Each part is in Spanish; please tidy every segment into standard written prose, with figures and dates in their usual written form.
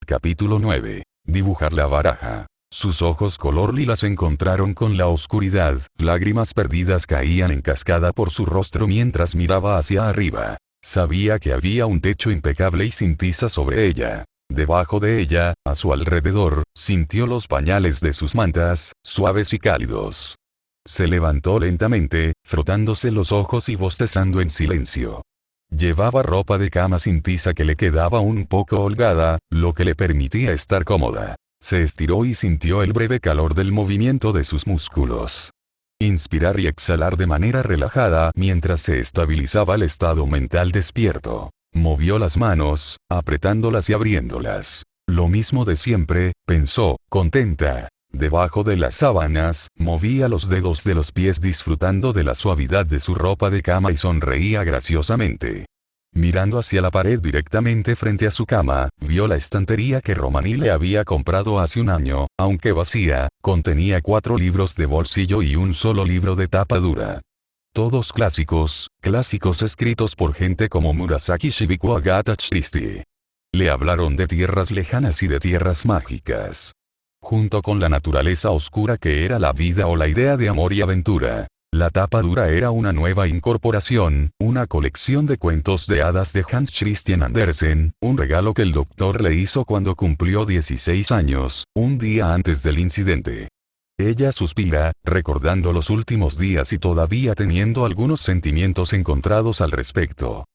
Capítulo 9. Dibujar la baraja. Sus ojos color lila se encontraron con la oscuridad, lágrimas perdidas caían en cascada por su rostro mientras miraba hacia arriba. Sabía que había un techo impecable y sin tiza sobre ella. Debajo de ella, a su alrededor, sintió los pañales de sus mantas, suaves y cálidos. Se levantó lentamente, frotándose los ojos y bostezando en silencio. Llevaba ropa de cama sin tiza que le quedaba un poco holgada, lo que le permitía estar cómoda. Se estiró y sintió el breve calor del movimiento de sus músculos. Inspirar y exhalar de manera relajada mientras se estabilizaba el estado mental despierto. Movió las manos, apretándolas y abriéndolas. Lo mismo de siempre, pensó, contenta. Debajo de las sábanas, movía los dedos de los pies disfrutando de la suavidad de su ropa de cama y sonreía graciosamente. Mirando hacia la pared directamente frente a su cama, vio la estantería que Romani le había comprado hace un año, aunque vacía, contenía 4 libros de bolsillo y un solo libro de tapa dura. Todos clásicos escritos por gente como Murasaki Shibuya o Agatha Christie. Le hablaron de tierras lejanas y de tierras mágicas. Junto con la naturaleza oscura que era la vida o la idea de amor y aventura. La tapa dura era una nueva incorporación, una colección de cuentos de hadas de Hans Christian Andersen, un regalo que el doctor le hizo cuando cumplió 16 años, un día antes del incidente. Ella suspira, recordando los últimos días y todavía teniendo algunos sentimientos encontrados al respecto.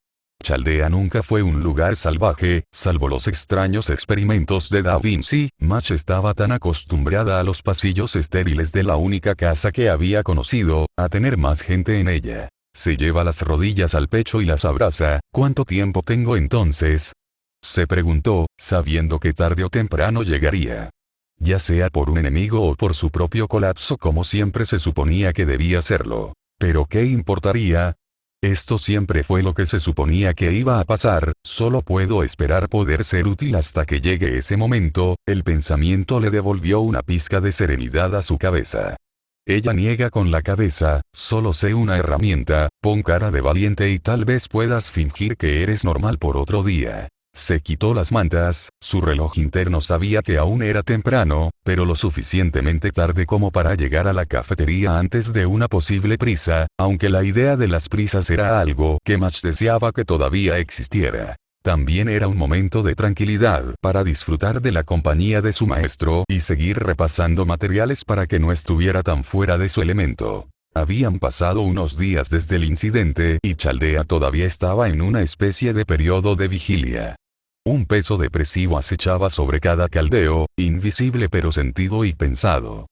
Chaldea nunca fue un lugar salvaje, salvo los extraños experimentos de Da Vinci. Match estaba tan acostumbrada a los pasillos estériles de la única casa que había conocido, a tener más gente en ella. Se lleva las rodillas al pecho y las abraza. ¿Cuánto tiempo tengo entonces?, se preguntó, sabiendo que tarde o temprano llegaría. Ya sea por un enemigo o por su propio colapso como siempre se suponía que debía serlo. ¿Pero qué importaría? Esto siempre fue lo que se suponía que iba a pasar, solo puedo esperar poder ser útil hasta que llegue ese momento. El pensamiento le devolvió una pizca de serenidad a su cabeza. Ella niega con la cabeza, solo sé una herramienta, pon cara de valiente y tal vez puedas fingir que eres normal por otro día. Se quitó las mantas, su reloj interno sabía que aún era temprano, pero lo suficientemente tarde como para llegar a la cafetería antes de una posible prisa, aunque la idea de las prisas era algo que Match deseaba que todavía existiera. También era un momento de tranquilidad para disfrutar de la compañía de su maestro y seguir repasando materiales para que no estuviera tan fuera de su elemento. Habían pasado unos días desde el incidente y Chaldea todavía estaba en una especie de periodo de vigilia. Un peso depresivo acechaba sobre cada caldeo, invisible pero sentido y pensado.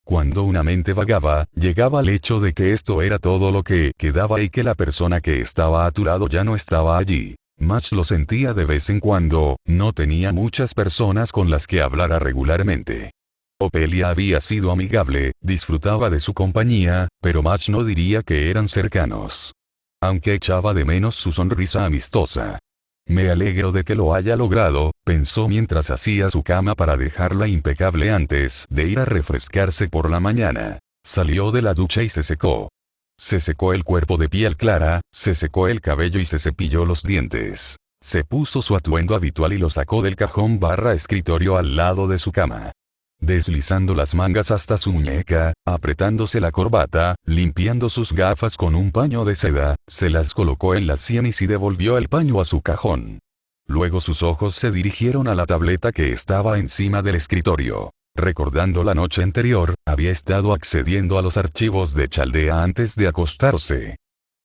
Cuando una mente vagaba, llegaba al hecho de que esto era todo lo que quedaba y que la persona que estaba a tu lado ya no estaba allí. Match lo sentía de vez en cuando, no tenía muchas personas con las que hablara regularmente. Opelia había sido amigable, disfrutaba de su compañía, pero Match no diría que eran cercanos. Aunque echaba de menos su sonrisa amistosa. Me alegro de que lo haya logrado, pensó mientras hacía su cama para dejarla impecable antes de ir a refrescarse por la mañana. Salió de la ducha y se secó. Se secó el cuerpo de piel clara, se secó el cabello y se cepilló los dientes. Se puso su atuendo habitual y lo sacó del cajón / escritorio al lado de su cama. Deslizando las mangas hasta su muñeca, apretándose la corbata, limpiando sus gafas con un paño de seda, se las colocó en las sienes y devolvió el paño a su cajón. Luego sus ojos se dirigieron a la tableta que estaba encima del escritorio. Recordando la noche anterior, había estado accediendo a los archivos de Chaldea antes de acostarse.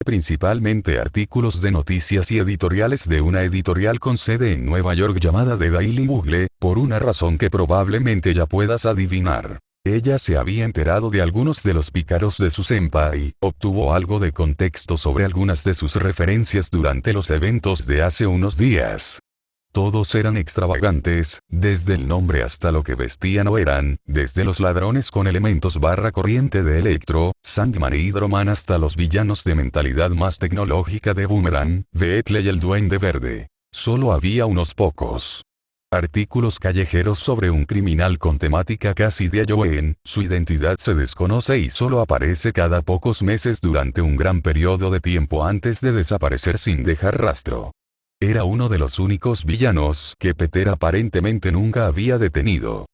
Principalmente artículos de noticias y editoriales de una editorial con sede en Nueva York llamada The Daily Bugle, por una razón que probablemente ya puedas adivinar. Ella se había enterado de algunos de los pícaros de su senpai, obtuvo algo de contexto sobre algunas de sus referencias durante los eventos de hace unos días. Todos eran extravagantes, desde el nombre hasta lo que vestían o eran, desde los ladrones con elementos / corriente de Electro, Sandman y Hydroman hasta los villanos de mentalidad más tecnológica de Boomerang, Beetle y el Duende Verde. Solo había unos pocos. Artículos callejeros sobre un criminal con temática casi de Halloween, su identidad se desconoce y solo aparece cada pocos meses durante un gran periodo de tiempo antes de desaparecer sin dejar rastro. Era uno de los únicos villanos que Peter aparentemente nunca había detenido.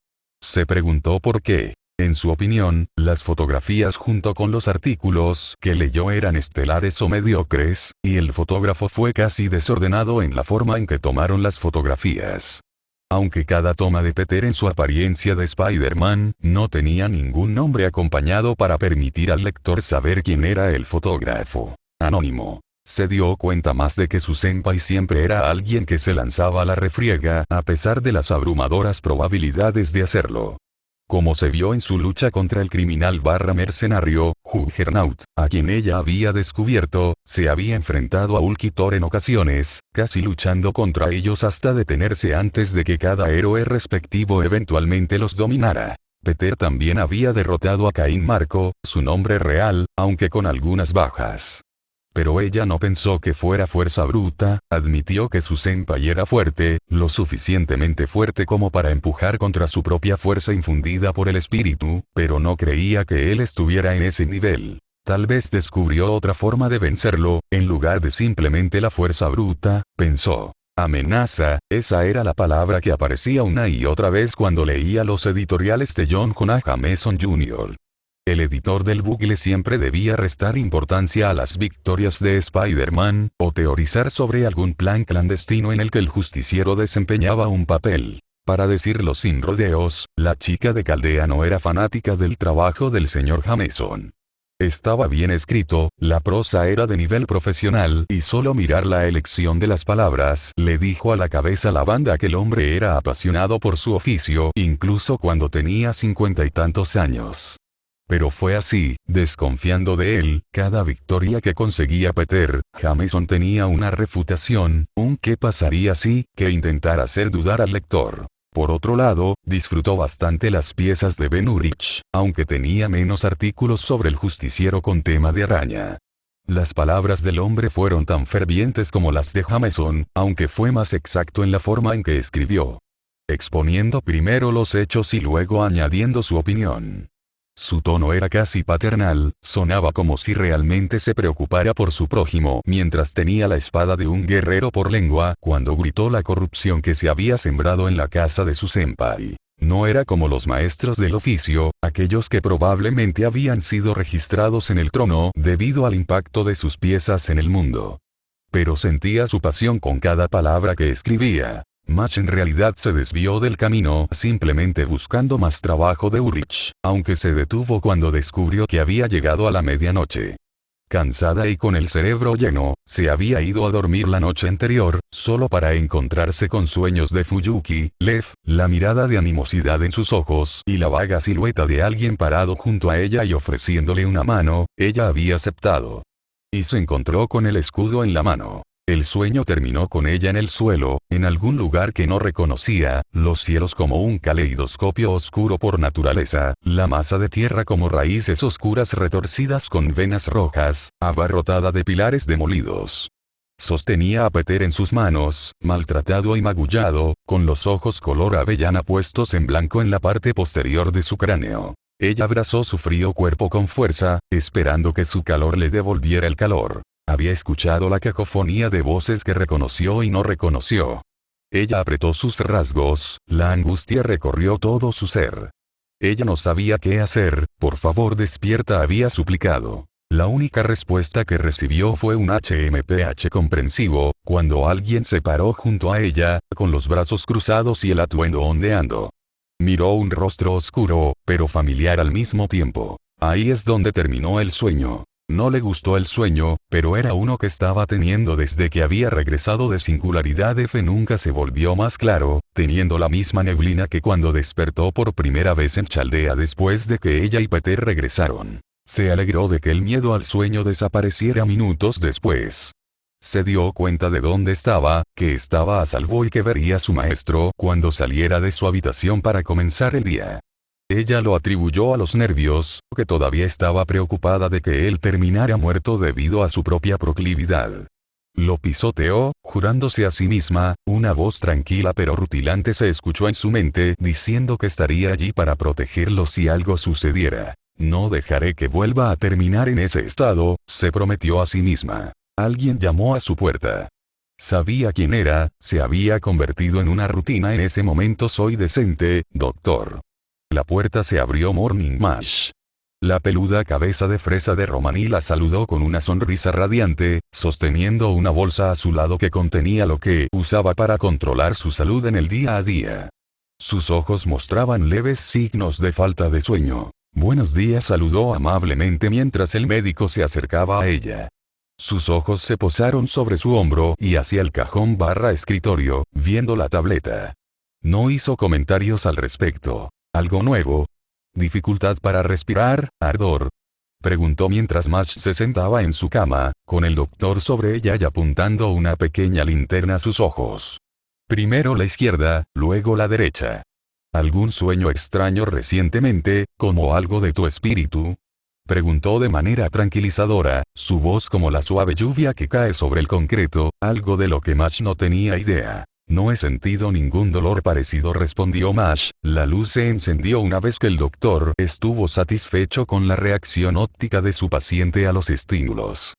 Se preguntó por qué. En su opinión, las fotografías junto con los artículos que leyó eran estelares o mediocres, y el fotógrafo fue casi desordenado en la forma en que tomaron las fotografías. Aunque cada toma de Peter en su apariencia de Spider-Man no tenía ningún nombre acompañado para permitir al lector saber quién era el fotógrafo. Anónimo. Se dio cuenta más de que su senpai siempre era alguien que se lanzaba a la refriega a pesar de las abrumadoras probabilidades de hacerlo. Como se vio en su lucha contra el criminal mercenario, Juggernaut, a quien ella había descubierto, se había enfrentado a Ulquitor en ocasiones, casi luchando contra ellos hasta detenerse antes de que cada héroe respectivo eventualmente los dominara. Peter también había derrotado a Caín Marco, su nombre real, aunque con algunas bajas. Pero ella no pensó que fuera fuerza bruta, admitió que su senpai era fuerte, lo suficientemente fuerte como para empujar contra su propia fuerza infundida por el espíritu, pero no creía que él estuviera en ese nivel. Tal vez descubrió otra forma de vencerlo, en lugar de simplemente la fuerza bruta, pensó. Amenaza, esa era la palabra que aparecía una y otra vez cuando leía los editoriales de John Jonah Jameson Jr. El editor del Bugle siempre debía restar importancia a las victorias de Spider-Man, o teorizar sobre algún plan clandestino en el que el justiciero desempeñaba un papel. Para decirlo sin rodeos, la chica de Caldea no era fanática del trabajo del señor Jameson. Estaba bien escrito, la prosa era de nivel profesional y solo mirar la elección de las palabras le dijo a la cabeza la banda que el hombre era apasionado por su oficio incluso cuando tenía 50 y tantos años. Pero fue así, desconfiando de él, cada victoria que conseguía Peter, Jameson tenía una refutación, un qué pasaría si, que intentara hacer dudar al lector. Por otro lado, disfrutó bastante las piezas de Ben Urich, aunque tenía menos artículos sobre el justiciero con tema de araña. Las palabras del hombre fueron tan fervientes como las de Jameson, aunque fue más exacto en la forma en que escribió. Exponiendo primero los hechos y luego añadiendo su opinión. Su tono era casi paternal, sonaba como si realmente se preocupara por su prójimo mientras tenía la espada de un guerrero por lengua cuando gritó la corrupción que se había sembrado en la casa de su senpai. No era como los maestros del oficio, aquellos que probablemente habían sido registrados en el trono debido al impacto de sus piezas en el mundo. Pero sentía su pasión con cada palabra que escribía. Match en realidad se desvió del camino simplemente buscando más trabajo de Urich, aunque se detuvo cuando descubrió que había llegado a la medianoche. Cansada y con el cerebro lleno, se había ido a dormir la noche anterior, solo para encontrarse con sueños de Fuyuki, Lev, la mirada de animosidad en sus ojos y la vaga silueta de alguien parado junto a ella y ofreciéndole una mano, ella había aceptado. Y se encontró con el escudo en la mano. El sueño terminó con ella en el suelo, en algún lugar que no reconocía, los cielos como un caleidoscopio oscuro por naturaleza, la masa de tierra como raíces oscuras retorcidas con venas rojas, abarrotada de pilares demolidos. Sostenía a Peter en sus manos, maltratado y magullado, con los ojos color avellana puestos en blanco en la parte posterior de su cráneo. Ella abrazó su frío cuerpo con fuerza, esperando que su calor le devolviera el calor. Había escuchado la cacofonía de voces que reconoció y no reconoció. Ella apretó sus rasgos, la angustia recorrió todo su ser. Ella no sabía qué hacer, por favor despierta había suplicado. La única respuesta que recibió fue un HMPH comprensivo, cuando alguien se paró junto a ella, con los brazos cruzados y el atuendo ondeando. Miró un rostro oscuro, pero familiar al mismo tiempo. Ahí es donde terminó el sueño. No le gustó el sueño, pero era uno que estaba teniendo desde que había regresado de Singularidad F. Nunca se volvió más claro, teniendo la misma neblina que cuando despertó por primera vez en Chaldea después de que ella y Peter regresaron. Se alegró de que el miedo al sueño desapareciera minutos después. Se dio cuenta de dónde estaba, que estaba a salvo y que vería a su maestro cuando saliera de su habitación para comenzar el día. Ella lo atribuyó a los nervios, que todavía estaba preocupada de que él terminara muerto debido a su propia proclividad. Lo pisoteó, jurándose a sí misma, una voz tranquila pero rutilante se escuchó en su mente diciendo que estaría allí para protegerlo si algo sucediera. No dejaré que vuelva a terminar en ese estado, se prometió a sí misma. Alguien llamó a su puerta. Sabía quién era, se había convertido en una rutina en ese momento. Soy decente, doctor. La puerta se abrió. Morning Mash. La peluda cabeza de fresa de Romaní la saludó con una sonrisa radiante, sosteniendo una bolsa a su lado que contenía lo que usaba para controlar su salud en el día a día. Sus ojos mostraban leves signos de falta de sueño. Buenos días, saludó amablemente mientras el médico se acercaba a ella. Sus ojos se posaron sobre su hombro y hacia el cajón / escritorio, viendo la tableta. No hizo comentarios al respecto. ¿Algo nuevo? ¿Dificultad para respirar, ardor? Preguntó mientras Mash se sentaba en su cama, con el doctor sobre ella y apuntando una pequeña linterna a sus ojos. Primero la izquierda, luego la derecha. ¿Algún sueño extraño recientemente, como algo de tu espíritu? Preguntó de manera tranquilizadora, su voz como la suave lluvia que cae sobre el concreto, algo de lo que Mash no tenía idea. No he sentido ningún dolor parecido, respondió Mash. La luz se encendió una vez que el doctor estuvo satisfecho con la reacción óptica de su paciente a los estímulos.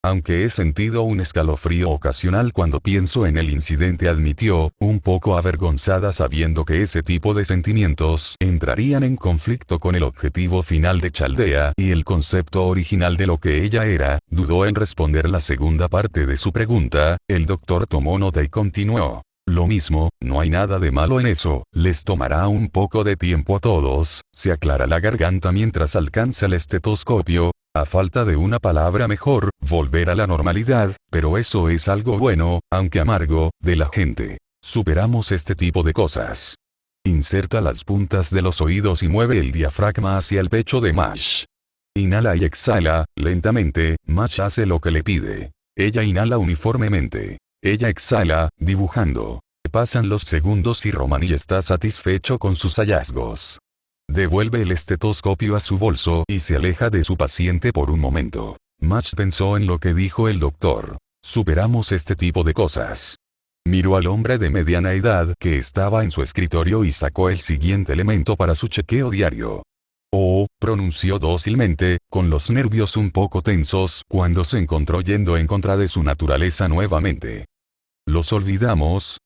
Aunque he sentido un escalofrío ocasional cuando pienso en el incidente, admitió, un poco avergonzada sabiendo que ese tipo de sentimientos entrarían en conflicto con el objetivo final de Chaldea y el concepto original de lo que ella era. Dudó en responder la segunda parte de su pregunta. El doctor tomó nota y continuó. Lo mismo, no hay nada de malo en eso, les tomará un poco de tiempo a todos. Se aclara la garganta mientras alcanza el estetoscopio. A falta de una palabra mejor, volver a la normalidad, pero eso es algo bueno, aunque amargo, de la gente. Superamos este tipo de cosas. Inserta las puntas de los oídos y mueve el diafragma hacia el pecho de Mash. Inhala y exhala, lentamente. Mash hace lo que le pide. Ella inhala uniformemente. Ella exhala, dibujando. Pasan los segundos y Romaní está satisfecho con sus hallazgos. Devuelve el estetoscopio a su bolso y se aleja de su paciente por un momento. Mash pensó en lo que dijo el doctor. Superamos este tipo de cosas. Miró al hombre de mediana edad que estaba en su escritorio y sacó el siguiente elemento para su chequeo diario. Oh, pronunció dócilmente, con los nervios un poco tensos, cuando se encontró yendo en contra de su naturaleza nuevamente. ¿Los olvidamos?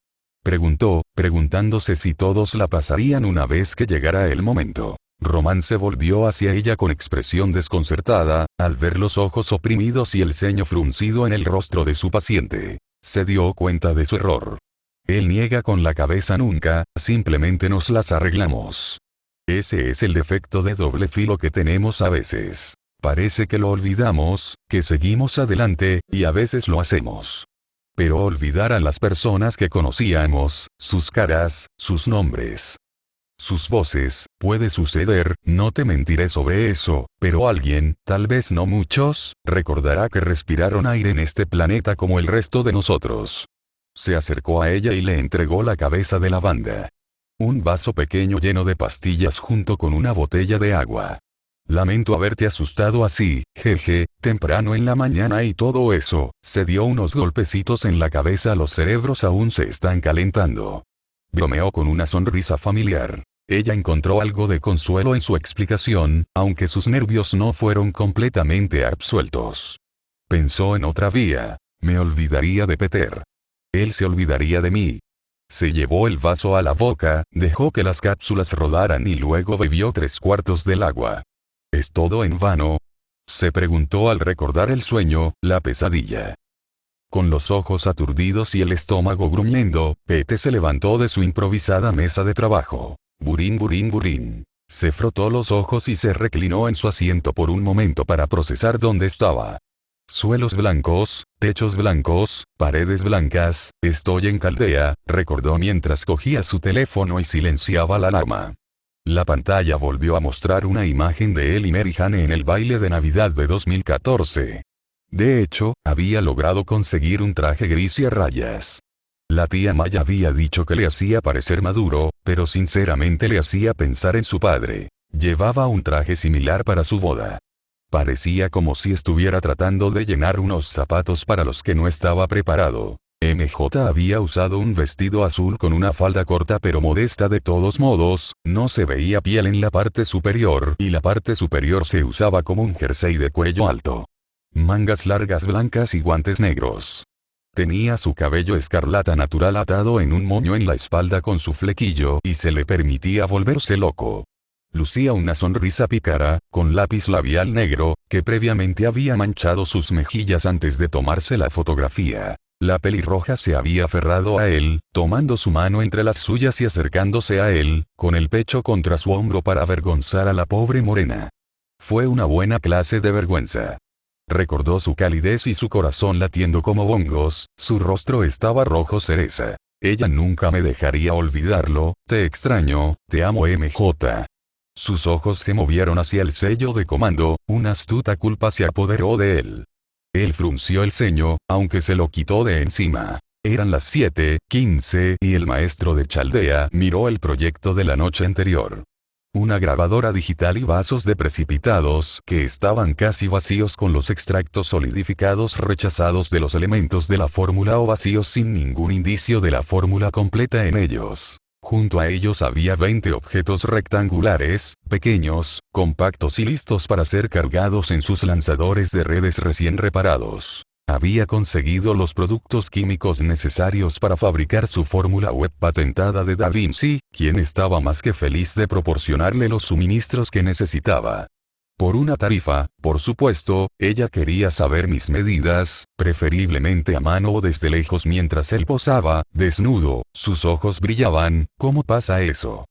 Preguntó, preguntándose si todos la pasarían una vez que llegara el momento. Román se volvió hacia ella con expresión desconcertada, al ver los ojos oprimidos y el ceño fruncido en el rostro de su paciente. Se dio cuenta de su error. Él niega con la cabeza. Nunca, simplemente nos las arreglamos. Ese es el defecto de doble filo que tenemos a veces. Parece que lo olvidamos, que seguimos adelante, y a veces lo hacemos. Pero olvidar a las personas que conocíamos, sus caras, sus nombres, sus voces, puede suceder, no te mentiré sobre eso, pero alguien, tal vez no muchos, recordará que respiraron aire en este planeta como el resto de nosotros. Se acercó a ella y le entregó la cabeza de lavanda. Un vaso pequeño lleno de pastillas junto con una botella de agua. Lamento haberte asustado así, jeje, temprano en la mañana y todo eso. Se dio unos golpecitos en la cabeza. Los cerebros aún se están calentando. Bromeó con una sonrisa familiar. Ella encontró algo de consuelo en su explicación, aunque sus nervios no fueron completamente absueltos. Pensó en otra vía. Me olvidaría de Peter. Él se olvidaría de mí. Se llevó el vaso a la boca, dejó que las cápsulas rodaran y luego bebió 3/4 del agua. ¿Es todo en vano? Se preguntó al recordar el sueño, la pesadilla. Con los ojos aturdidos y el estómago gruñendo, Pete se levantó de su improvisada mesa de trabajo. Burín burín burín. Se frotó los ojos y se reclinó en su asiento por un momento para procesar dónde estaba. Suelos blancos, techos blancos, paredes blancas, estoy en Chaldea, recordó mientras cogía su teléfono y silenciaba la alarma. La pantalla volvió a mostrar una imagen de él y Mary Jane en el baile de Navidad de 2014. De hecho, había logrado conseguir un traje gris y a rayas. La tía Maya había dicho que le hacía parecer maduro, pero sinceramente le hacía pensar en su padre. Llevaba un traje similar para su boda. Parecía como si estuviera tratando de llenar unos zapatos para los que no estaba preparado. MJ había usado un vestido azul con una falda corta pero modesta. De todos modos, no se veía piel en la parte superior y la parte superior se usaba como un jersey de cuello alto. Mangas largas blancas y guantes negros. Tenía su cabello escarlata natural atado en un moño en la espalda con su flequillo y se le permitía volverse loco. Lucía una sonrisa pícara, con lápiz labial negro, que previamente había manchado sus mejillas antes de tomarse la fotografía. La pelirroja se había aferrado a él, tomando su mano entre las suyas y acercándose a él, con el pecho contra su hombro para avergonzar a la pobre morena. Fue una buena clase de vergüenza. Recordó su calidez y su corazón latiendo como bongos, su rostro estaba rojo cereza. Ella nunca me dejaría olvidarlo, te extraño, te amo MJ. Sus ojos se movieron hacia el sello de comando, una astuta culpa se apoderó de él. Él frunció el ceño, aunque se lo quitó de encima. Eran las 7:15 y el maestro de Chaldea miró el proyecto de la noche anterior. Una grabadora digital y vasos de precipitados que estaban casi vacíos con los extractos solidificados rechazados de los elementos de la fórmula o vacíos sin ningún indicio de la fórmula completa en ellos. Junto a ellos había 20 objetos rectangulares, pequeños, compactos y listos para ser cargados en sus lanzadores de redes recién reparados. Había conseguido los productos químicos necesarios para fabricar su fórmula web patentada de Da Vinci, quien estaba más que feliz de proporcionarle los suministros que necesitaba. Por una tarifa, por supuesto, ella quería saber mis medidas, preferiblemente a mano o desde lejos mientras él posaba, desnudo, sus ojos brillaban. ¿Cómo pasa eso?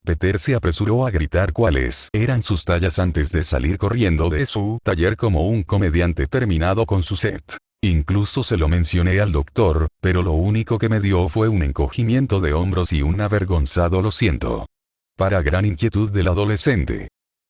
Peter se apresuró a gritar cuáles eran sus tallas antes de salir corriendo de su taller como un comediante terminado con su set. Incluso se lo mencioné al doctor, pero lo único que me dio fue un encogimiento de hombros y un avergonzado lo siento. Para gran inquietud del adolescente.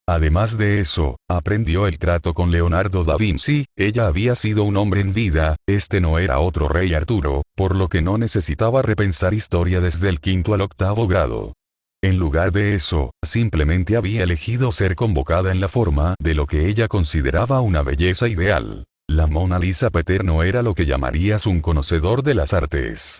Además de eso, aprendió el trato con Leonardo da Vinci, ella había sido un hombre en vida, este no era otro rey Arturo, por lo que no necesitaba repensar historia desde el 5º al 8º grado. En lugar de eso, simplemente había elegido ser convocada en la forma de lo que ella consideraba una belleza ideal. La Mona Lisa. Peter no era lo que llamarías un conocedor de las artes.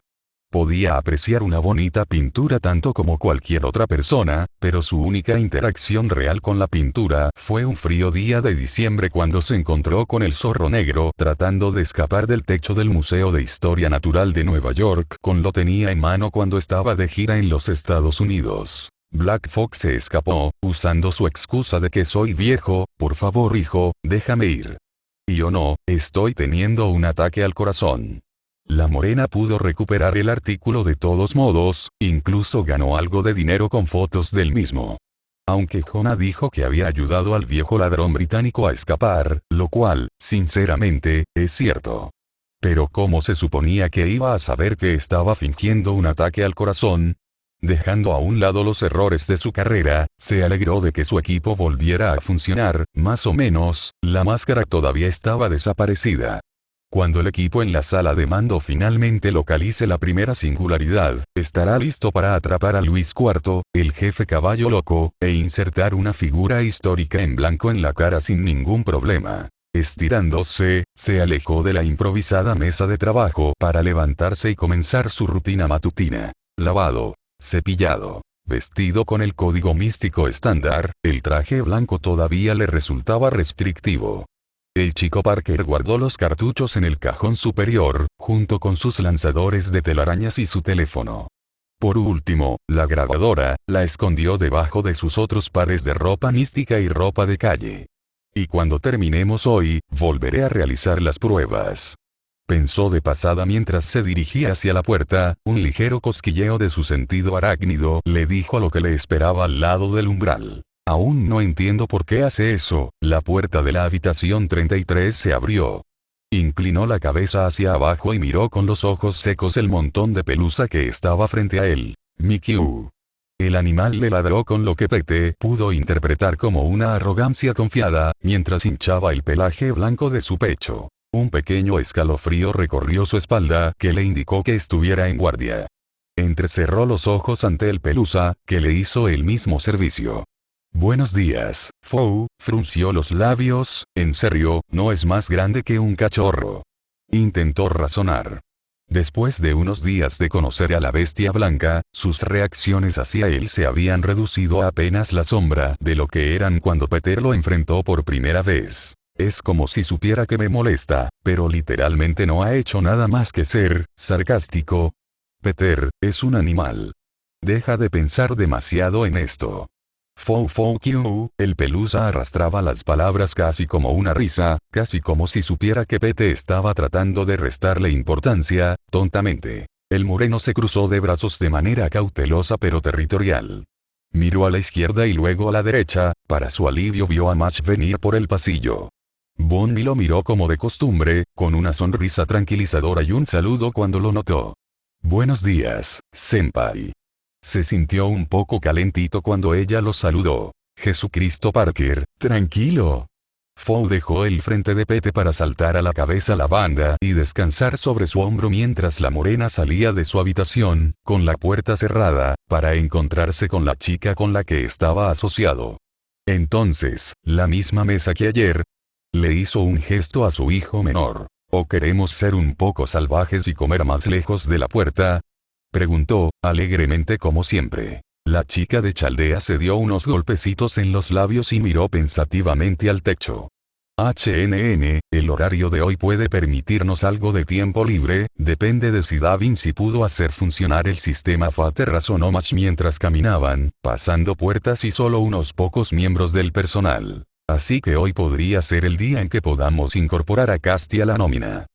Podía apreciar una bonita pintura tanto como cualquier otra persona, pero su única interacción real con la pintura fue un frío día de diciembre cuando se encontró con el zorro negro tratando de escapar del techo del Museo de Historia Natural de Nueva York. Lo tenía en mano cuando estaba de gira en los Estados Unidos. Black Fox se escapó, usando su excusa de que soy viejo, por favor hijo, déjame ir. Y yo no, estoy teniendo un ataque al corazón. La morena pudo recuperar el artículo de todos modos, incluso ganó algo de dinero con fotos del mismo. Aunque Jonah dijo que había ayudado al viejo ladrón británico a escapar, lo cual, sinceramente, es cierto. Pero ¿cómo se suponía que iba a saber que estaba fingiendo un ataque al corazón? Dejando a un lado los errores de su carrera, se alegró de que su equipo volviera a funcionar, más o menos, la máscara todavía estaba desaparecida. Cuando el equipo en la sala de mando finalmente localice la primera singularidad, estará listo para atrapar a Luis IV, el jefe caballo loco, e insertar una figura histórica en blanco en la cara sin ningún problema. Estirándose, se alejó de la improvisada mesa de trabajo para levantarse y comenzar su rutina matutina. Lavado, cepillado, vestido con el código místico estándar, el traje blanco todavía le resultaba restrictivo. El chico Parker guardó los cartuchos en el cajón superior, junto con sus lanzadores de telarañas y su teléfono. Por último, la grabadora, la escondió debajo de sus otros pares de ropa mística y ropa de calle. Y cuando terminemos hoy, volveré a realizar las pruebas. Pensó de pasada mientras se dirigía hacia la puerta, un ligero cosquilleo de su sentido arácnido le dijo lo que le esperaba al lado del umbral. Aún no entiendo por qué hace eso. La puerta de la habitación 33 se abrió. Inclinó la cabeza hacia abajo y miró con los ojos secos el montón de pelusa que estaba frente a él. Mickey. El animal le ladró con lo que Pete pudo interpretar como una arrogancia confiada, mientras hinchaba el pelaje blanco de su pecho. Un pequeño escalofrío recorrió su espalda que le indicó que estuviera en guardia. Entrecerró los ojos ante el pelusa, que le hizo el mismo servicio. Buenos días, Fou, frunció los labios, en serio, no es más grande que un cachorro. Intentó razonar. Después de unos días de conocer a la bestia blanca, sus reacciones hacia él se habían reducido a apenas la sombra de lo que eran cuando Peter lo enfrentó por primera vez. Es como si supiera que me molesta, pero literalmente no ha hecho nada más que ser sarcástico. Peter, es un animal. Deja de pensar demasiado en esto. Fuck you, el pelusa arrastraba las palabras casi como una risa, casi como si supiera que Pete estaba tratando de restarle importancia, tontamente. El moreno se cruzó de brazos de manera cautelosa pero territorial. Miró a la izquierda y luego a la derecha, para su alivio vio a Match venir por el pasillo. Bonnie lo miró como de costumbre, con una sonrisa tranquilizadora y un saludo cuando lo notó. Buenos días, senpai. Se sintió un poco calentito cuando ella lo saludó. Jesucristo Parker, tranquilo. Fou dejó el frente de Pete para saltar a la cabeza la banda y descansar sobre su hombro mientras la morena salía de su habitación, con la puerta cerrada, para encontrarse con la chica con la que estaba asociado. Entonces, la misma mesa que ayer. Le hizo un gesto a su hijo menor. ¿O queremos ser un poco salvajes y comer más lejos de la puerta? Preguntó, alegremente como siempre. La chica de Chaldea se dio unos golpecitos en los labios y miró pensativamente al techo. El horario de hoy puede permitirnos algo de tiempo libre, depende de si Da Vinci pudo hacer funcionar el sistema Fate, razonó Match mientras caminaban, pasando puertas y solo unos pocos miembros del personal. Así que hoy podría ser el día en que podamos incorporar a Casti a la nómina.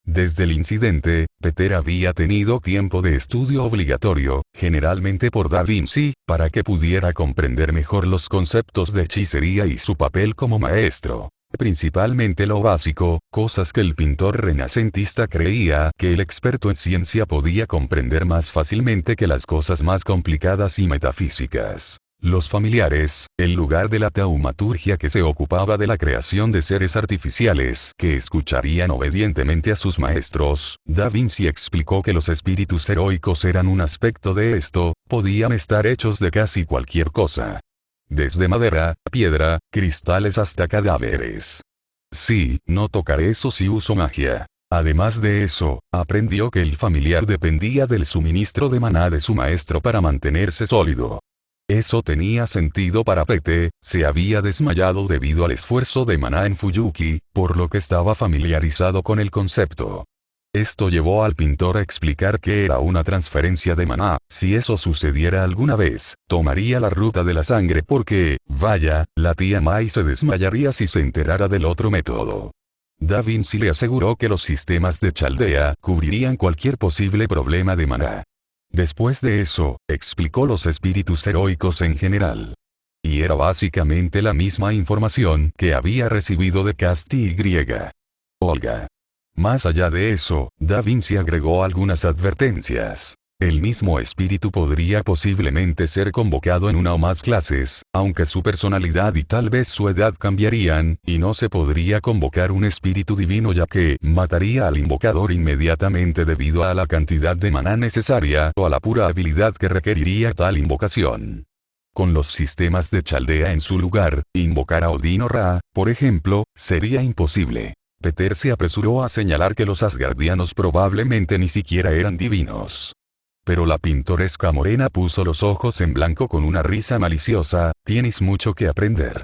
Desde el incidente, Peter había tenido tiempo de estudio obligatorio, generalmente por Da Vinci, para que pudiera comprender mejor los conceptos de hechicería y su papel como maestro. Principalmente lo básico, cosas que el pintor renacentista creía que el experto en ciencia podía comprender más fácilmente que las cosas más complicadas y metafísicas. Los familiares, el lugar de la taumaturgia que se ocupaba de la creación de seres artificiales que escucharían obedientemente a sus maestros, Da Vinci explicó que los espíritus heroicos eran un aspecto de esto, podían estar hechos de casi cualquier cosa. Desde madera, piedra, cristales hasta cadáveres. Sí, no tocaré eso si uso magia. Además de eso, aprendió que el familiar dependía del suministro de maná de su maestro para mantenerse sólido. Eso tenía sentido para Pete, se había desmayado debido al esfuerzo de maná en Fuyuki, por lo que estaba familiarizado con el concepto. Esto llevó al pintor a explicar que era una transferencia de maná. Si eso sucediera alguna vez, tomaría la ruta de la sangre porque, vaya, la tía Mai se desmayaría si se enterara del otro método. Da Vinci le aseguró que los sistemas de Chaldea cubrirían cualquier posible problema de maná. Después de eso, explicó los espíritus heroicos en general. Y era básicamente la misma información que había recibido de Casti y Olga. Más allá de eso, Da Vinci agregó algunas advertencias. El mismo espíritu podría posiblemente ser convocado en una o más clases, aunque su personalidad y tal vez su edad cambiarían, y no se podría convocar un espíritu divino ya que mataría al invocador inmediatamente debido a la cantidad de maná necesaria o a la pura habilidad que requeriría tal invocación. Con los sistemas de Chaldea en su lugar, invocar a Odín o Ra, por ejemplo, sería imposible. Peter se apresuró a señalar que los asgardianos probablemente ni siquiera eran divinos. Pero la pintoresca morena puso los ojos en blanco con una risa maliciosa, tienes mucho que aprender.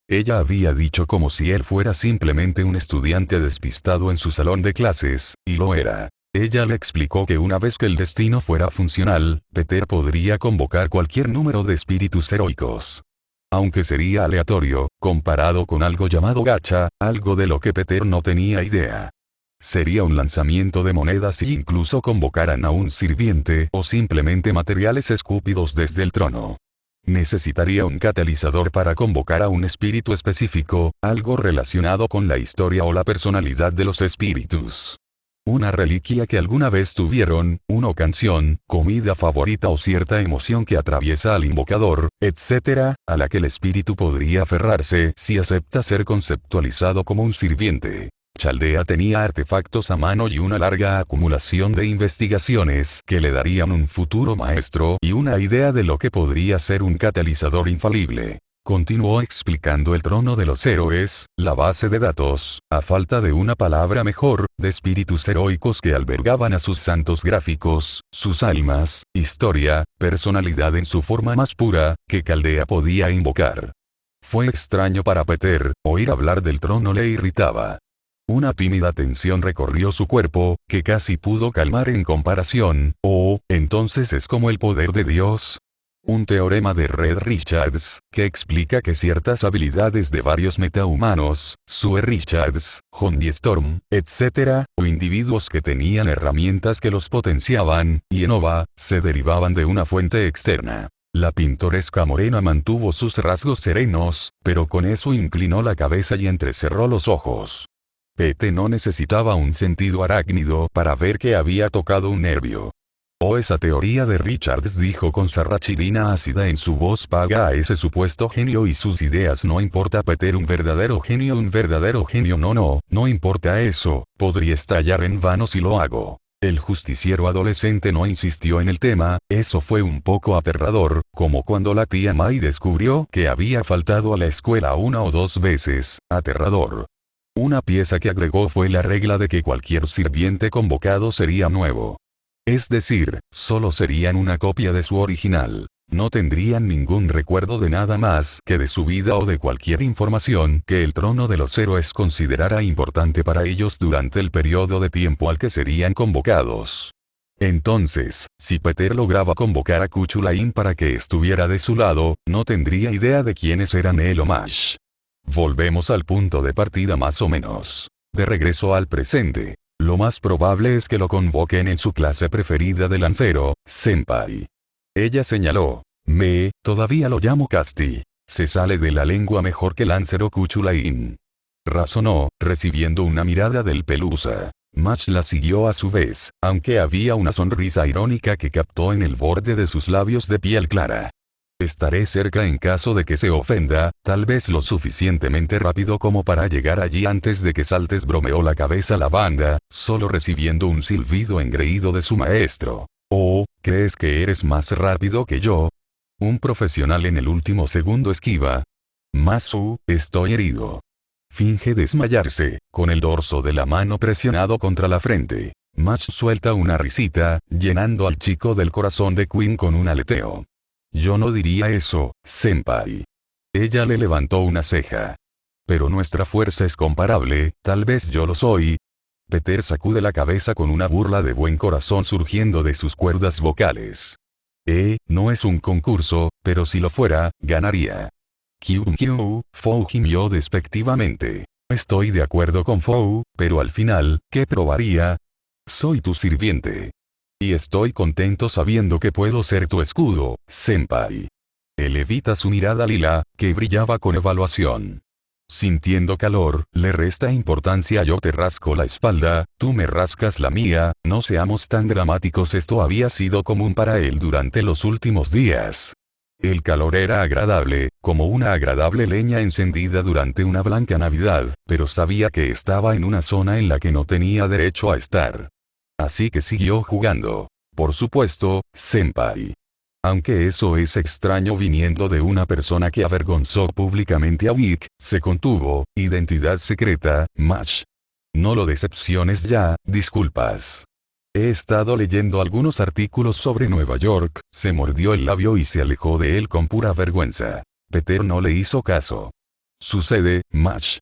Ella había dicho como si él fuera simplemente un estudiante despistado en su salón de clases, y lo era. Ella le explicó que una vez que el destino fuera funcional, Peter podría convocar cualquier número de espíritus heroicos. Aunque sería aleatorio, comparado con algo llamado gacha, algo de lo que Peter no tenía idea. Sería un lanzamiento de monedas y incluso convocaran a un sirviente o simplemente materiales escúpidos desde el trono. Necesitaría un catalizador para convocar a un espíritu específico, algo relacionado con la historia o la personalidad de los espíritus. Una reliquia que alguna vez tuvieron, una canción, comida favorita o cierta emoción que atraviesa al invocador, etc., a la que el espíritu podría aferrarse si acepta ser conceptualizado como un sirviente. Chaldea tenía artefactos a mano y una larga acumulación de investigaciones que le darían un futuro maestro y una idea de lo que podría ser un catalizador infalible. Continuó explicando el trono de los héroes, la base de datos, a falta de una palabra mejor, de espíritus heroicos que albergaban a sus santos gráficos, sus almas, historia, personalidad en su forma más pura, que Chaldea podía invocar. Fue extraño para Peter, oír hablar del trono le irritaba. Una tímida tensión recorrió su cuerpo, que casi pudo calmar en comparación. Oh, entonces es como el poder de Dios. Un teorema de Reed Richards, que explica que ciertas habilidades de varios metahumanos, Sue Richards, John D. Storm, etc., o individuos que tenían herramientas que los potenciaban, y Nova, se derivaban de una fuente externa. La pintoresca morena mantuvo sus rasgos serenos, pero con eso inclinó la cabeza y entrecerró los ojos. Pete no necesitaba un sentido arácnido para ver que había tocado un nervio. Oh, esa teoría de Richards, dijo con sarrachirina ácida en su voz, paga a ese supuesto genio y sus ideas. No importa Peter, un verdadero genio, no importa eso, podría estallar en vano si lo hago. El justiciero adolescente no insistió en el tema, eso fue un poco aterrador, como cuando la tía May descubrió que había faltado a la escuela 1 o 2 veces, aterrador. Una pieza que agregó fue la regla de que cualquier sirviente convocado sería nuevo. Es decir, solo serían una copia de su original. No tendrían ningún recuerdo de nada más que de su vida o de cualquier información que el trono de los héroes considerara importante para ellos durante el periodo de tiempo al que serían convocados. Entonces, si Peter lograba convocar a Cuchulain para que estuviera de su lado, no tendría idea de quiénes eran él o Mash. Volvemos al punto de partida más o menos. De regreso al presente. Lo más probable es que lo convoquen en su clase preferida de lancero, Senpai. Ella señaló. Todavía lo llamo Casti. Se sale de la lengua mejor que Lancero Cuchulain. Razonó, recibiendo una mirada del Pelusa. Match la siguió a su vez, aunque había una sonrisa irónica que captó en el borde de sus labios de piel clara. Estaré cerca en caso de que se ofenda, tal vez lo suficientemente rápido como para llegar allí antes de que saltes, bromeó la cabeza la banda, solo recibiendo un silbido engreído de su maestro. Oh, ¿crees que eres más rápido que yo? Un profesional en el último segundo esquiva. Masu, estoy herido. Finge desmayarse, con el dorso de la mano presionado contra la frente. Match suelta una risita, llenando al chico del corazón de Quinn con un aleteo. Yo no diría eso, senpai. Ella le levantó una ceja. Pero nuestra fuerza es comparable, tal vez yo lo soy. Peter sacude la cabeza con una burla de buen corazón surgiendo de sus cuerdas vocales. No es un concurso, pero si lo fuera, ganaría. Fou gimió despectivamente. Estoy de acuerdo con Fou, pero al final, ¿qué probaría? Soy tu sirviente. Y estoy contento sabiendo que puedo ser tu escudo, senpai. Él evita su mirada lila, que brillaba con evaluación. Sintiendo calor, le resta importancia. Yo te rasco la espalda, tú me rascas la mía, no seamos tan dramáticos. Esto había sido común para él durante los últimos días. El calor era agradable, como una agradable leña encendida durante una blanca Navidad, pero sabía que estaba en una zona en la que no tenía derecho a estar. Así que siguió jugando. Por supuesto, senpai. Aunque eso es extraño viniendo de una persona que avergonzó públicamente a Wick, se contuvo. Identidad secreta, Match. No lo decepciones ya, disculpas. He estado leyendo algunos artículos sobre Nueva York, se mordió el labio y se alejó de él con pura vergüenza. Peter no le hizo caso. Sucede, Match.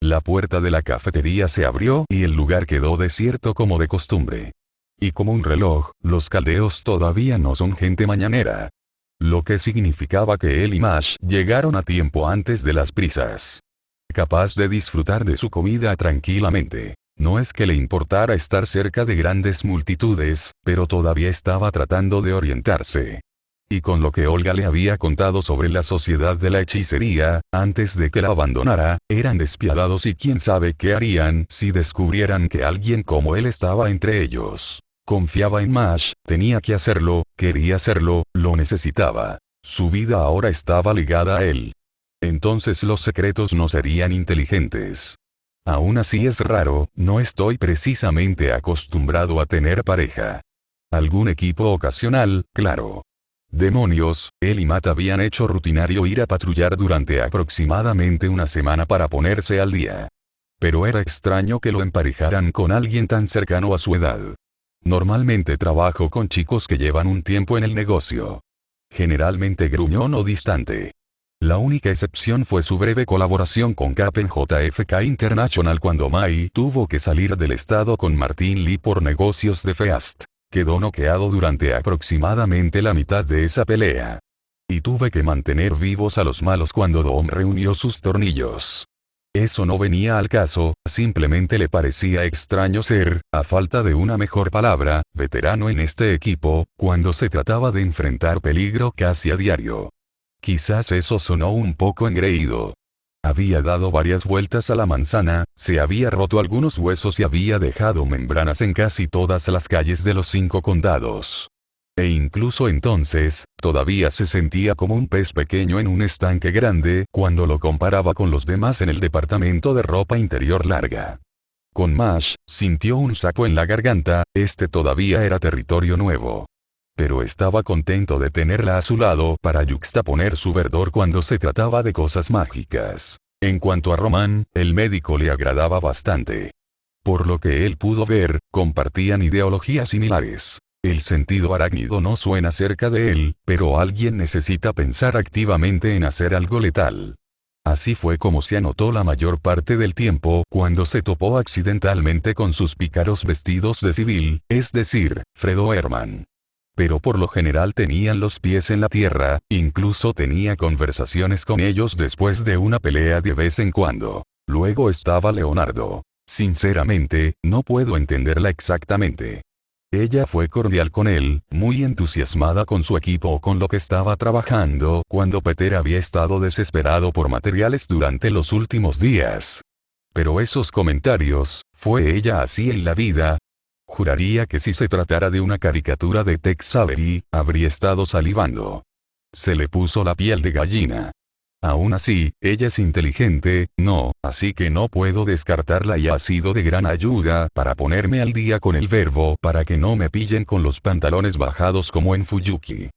La puerta de la cafetería se abrió y el lugar quedó desierto como de costumbre. Y como un reloj, los caldeos todavía no son gente mañanera. Lo que significaba que él y Mash llegaron a tiempo antes de las prisas. Capaz de disfrutar de su comida tranquilamente. No es que le importara estar cerca de grandes multitudes, pero todavía estaba tratando de orientarse. Y con lo que Olga le había contado sobre la sociedad de la hechicería, antes de que la abandonara, eran despiadados y quién sabe qué harían si descubrieran que alguien como él estaba entre ellos. Confiaba en Mash, tenía que hacerlo, quería hacerlo, lo necesitaba. Su vida ahora estaba ligada a él. Entonces los secretos no serían inteligentes. Aún así es raro, no estoy precisamente acostumbrado a tener pareja. Algún equipo ocasional, claro. Demonios, él y Matt habían hecho rutinario ir a patrullar durante aproximadamente una semana para ponerse al día. Pero era extraño que lo emparejaran con alguien tan cercano a su edad. Normalmente trabajo con chicos que llevan un tiempo en el negocio. Generalmente gruñón o distante. La única excepción fue su breve colaboración con Cap'n JFK International cuando Mai tuvo que salir del estado con Martin Lee por negocios de Feast. Quedó noqueado durante aproximadamente la mitad de esa pelea. Y tuve que mantener vivos a los malos cuando Dom reunió sus tornillos. Eso no venía al caso, simplemente le parecía extraño ser, a falta de una mejor palabra, veterano en este equipo, cuando se trataba de enfrentar peligro casi a diario. Quizás eso sonó un poco engreído. Había dado varias vueltas a la manzana, se había roto algunos huesos y había dejado membranas en casi todas las calles de los 5 condados. E incluso entonces, todavía se sentía como un pez pequeño en un estanque grande, cuando lo comparaba con los demás en el departamento de ropa interior larga. Con Mash, sintió un saco en la garganta, este todavía era territorio nuevo. Pero estaba contento de tenerla a su lado para yuxtaponer su verdor cuando se trataba de cosas mágicas. En cuanto a Roman, el médico le agradaba bastante. Por lo que él pudo ver, compartían ideologías similares. El sentido arácnido no suena cerca de él, pero alguien necesita pensar activamente en hacer algo letal. Así fue como se anotó la mayor parte del tiempo cuando se topó accidentalmente con sus pícaros vestidos de civil, es decir, Fredo Herman. Pero por lo general tenían los pies en la tierra, incluso tenía conversaciones con ellos después de una pelea de vez en cuando. Luego estaba Leonardo. Sinceramente, no puedo entenderla exactamente. Ella fue cordial con él, muy entusiasmada con su equipo o con lo que estaba trabajando, cuando Peter había estado desesperado por materiales durante los últimos días. Pero esos comentarios, ¿fue ella así en la vida? Juraría que si se tratara de una caricatura de Tex Avery, habría estado salivando. Se le puso la piel de gallina. Aún así, ella es inteligente, no, así que no puedo descartarla y ha sido de gran ayuda para ponerme al día con el verbo para que no me pillen con los pantalones bajados como en Fuyuki.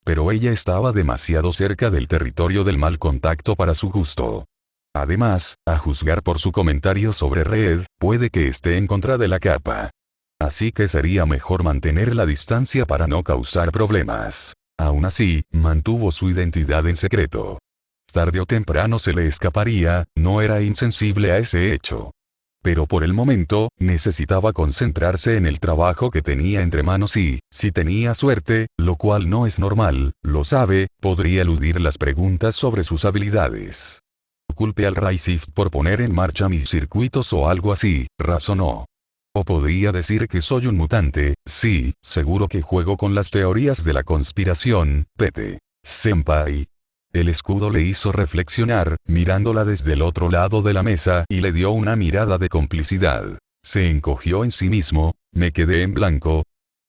Pero ella estaba demasiado cerca del territorio del mal contacto para su gusto. Además, a juzgar por su comentario sobre Red, puede que esté en contra de la capa. Así que sería mejor mantener la distancia para no causar problemas. Aún así, mantuvo su identidad en secreto. Tarde o temprano se le escaparía, no era insensible a ese hecho. Pero por el momento, necesitaba concentrarse en el trabajo que tenía entre manos y, si tenía suerte, lo cual no es normal, lo sabe, podría eludir las preguntas sobre sus habilidades. Culpe al Raisift por poner en marcha mis circuitos o algo así, razonó. O podría decir que soy un mutante, sí, seguro que juego con las teorías de la conspiración, Pete. Senpai. El escudo le hizo reflexionar, mirándola desde el otro lado de la mesa y le dio una mirada de complicidad. Se encogió en sí mismo, me quedé en blanco.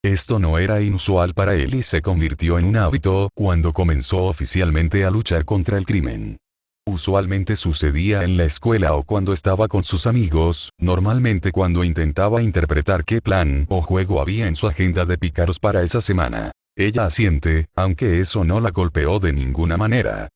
Esto no era inusual para él y se convirtió en un hábito cuando comenzó oficialmente a luchar contra el crimen. Usualmente sucedía en la escuela o cuando estaba con sus amigos, normalmente cuando intentaba interpretar qué plan o juego había en su agenda de pícaros para esa semana. Ella asiente, aunque eso no la golpeó de ninguna manera.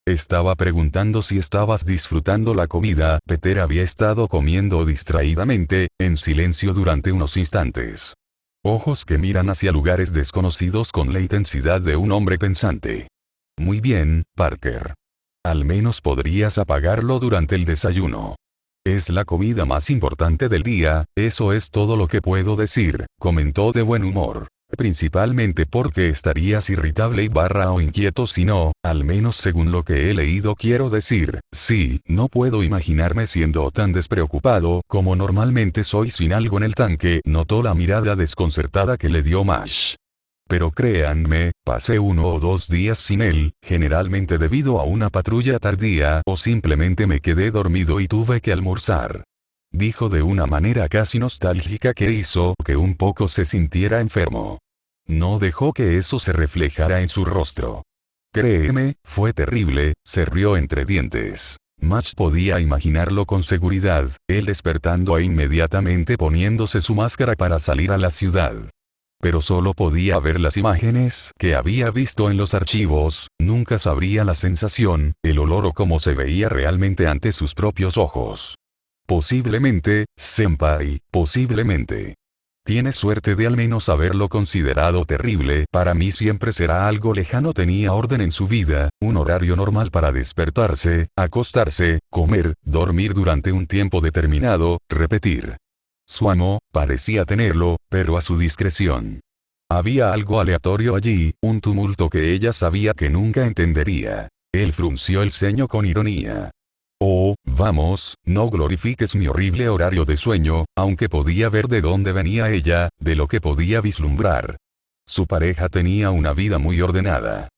Estaba preguntando si estabas disfrutando la comida. Peter había estado comiendo distraídamente, en silencio durante unos instantes. Ojos que miran hacia lugares desconocidos con la intensidad de un hombre pensante. Muy bien, Parker. Al menos podrías apagarlo durante el desayuno. Es la comida más importante del día, eso es todo lo que puedo decir, comentó de buen humor. Principalmente porque estarías irritable o inquieto si no, al menos según lo que he leído quiero decir, sí, no puedo imaginarme siendo tan despreocupado como normalmente soy sin algo en el tanque, notó la mirada desconcertada que le dio Mash. Pero créanme, pasé 1 o 2 días sin él, generalmente debido a una patrulla tardía o simplemente me quedé dormido y tuve que almorzar. Dijo de una manera casi nostálgica que hizo que un poco se sintiera enfermo. No dejó que eso se reflejara en su rostro. Créeme, fue terrible, se rió entre dientes. Max podía imaginarlo con seguridad, él despertando e inmediatamente poniéndose su máscara para salir a la ciudad. Pero solo podía ver las imágenes que había visto en los archivos, nunca sabría la sensación, el olor o cómo se veía realmente ante sus propios ojos. Posiblemente, senpai, posiblemente. Tienes suerte de al menos haberlo considerado terrible. Para mí siempre será algo lejano. Tenía orden en su vida, un horario normal para despertarse, acostarse, comer, dormir durante un tiempo determinado, repetir. Su amo, parecía tenerlo, pero a su discreción. Había algo aleatorio allí, un tumulto que ella sabía que nunca entendería. Él frunció el ceño con ironía. Oh, vamos, no glorifiques mi horrible horario de sueño, aunque podía ver de dónde venía ella, de lo que podía vislumbrar. Su pareja tenía una vida muy ordenada.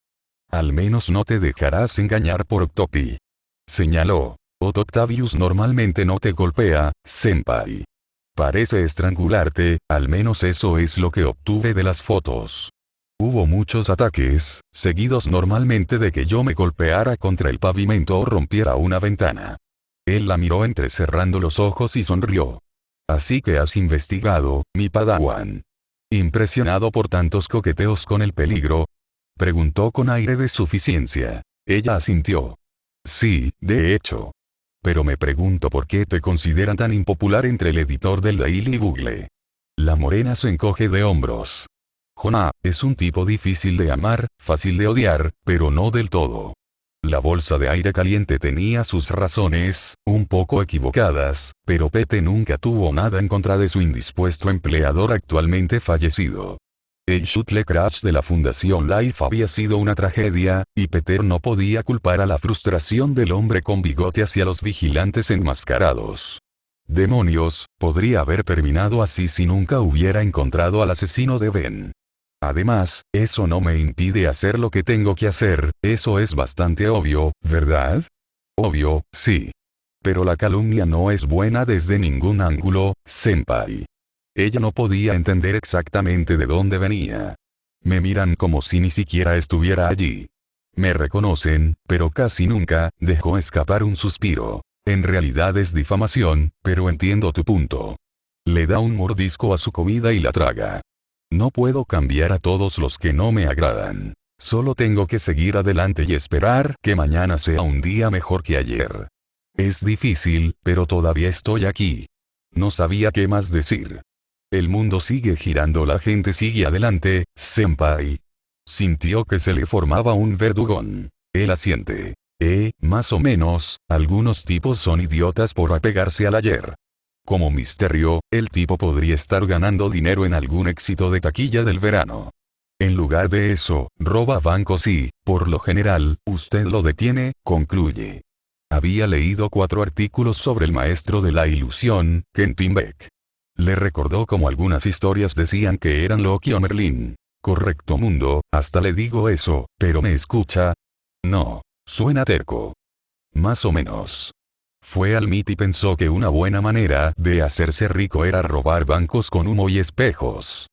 Al menos no te dejarás engañar por Octopi. Señaló. Otto Octavius normalmente no te golpea, senpai. Parece estrangularte, al menos eso es lo que obtuve de las fotos. Hubo muchos ataques, seguidos normalmente de que yo me golpeara contra el pavimento o rompiera una ventana. Él la miró entrecerrando los ojos y sonrió. Así que has investigado, mi padawan. Impresionado por tantos coqueteos con el peligro, preguntó con aire de suficiencia. Ella asintió. Sí, de hecho. Pero me pregunto por qué te consideran tan impopular entre el editor del Daily Bugle. La morena se encoge de hombros. Jonah, es un tipo difícil de amar, fácil de odiar, pero no del todo. La bolsa de aire caliente tenía sus razones, un poco equivocadas, pero Pete nunca tuvo nada en contra de su indispuesto empleador actualmente fallecido. El shuttle crash de la Fundación Life había sido una tragedia, y Peter no podía culpar a la frustración del hombre con bigote hacia los vigilantes enmascarados. Demonios, podría haber terminado así si nunca hubiera encontrado al asesino de Ben. Además, eso no me impide hacer lo que tengo que hacer, eso es bastante obvio, ¿verdad? Obvio, sí. Pero la calumnia no es buena desde ningún ángulo, senpai. Ella no podía entender exactamente de dónde venía. Me miran como si ni siquiera estuviera allí. Me reconocen, pero casi nunca, dejó escapar un suspiro. En realidad es difamación, pero entiendo tu punto. Le da un mordisco a su comida y la traga. No puedo cambiar a todos los que no me agradan. Solo tengo que seguir adelante y esperar que mañana sea un día mejor que ayer. Es difícil, pero todavía estoy aquí. No sabía qué más decir. El mundo sigue girando, la gente sigue adelante, senpai. Sintió que se le formaba un verdugón. Él asiente. Más o menos, algunos tipos son idiotas por apegarse al ayer. Como misterio, el tipo podría estar ganando dinero en algún éxito de taquilla del verano. En lugar de eso, roba bancos y, por lo general, usted lo detiene, concluye. Había leído 4 artículos sobre el maestro de la ilusión, Quentin Beck. Le recordó como algunas historias decían que eran Loki o Merlín. Correcto mundo, hasta le digo eso, pero ¿me escucha? No. Suena terco. Más o menos. Fue al MIT y pensó que una buena manera de hacerse rico era robar bancos con humo y espejos.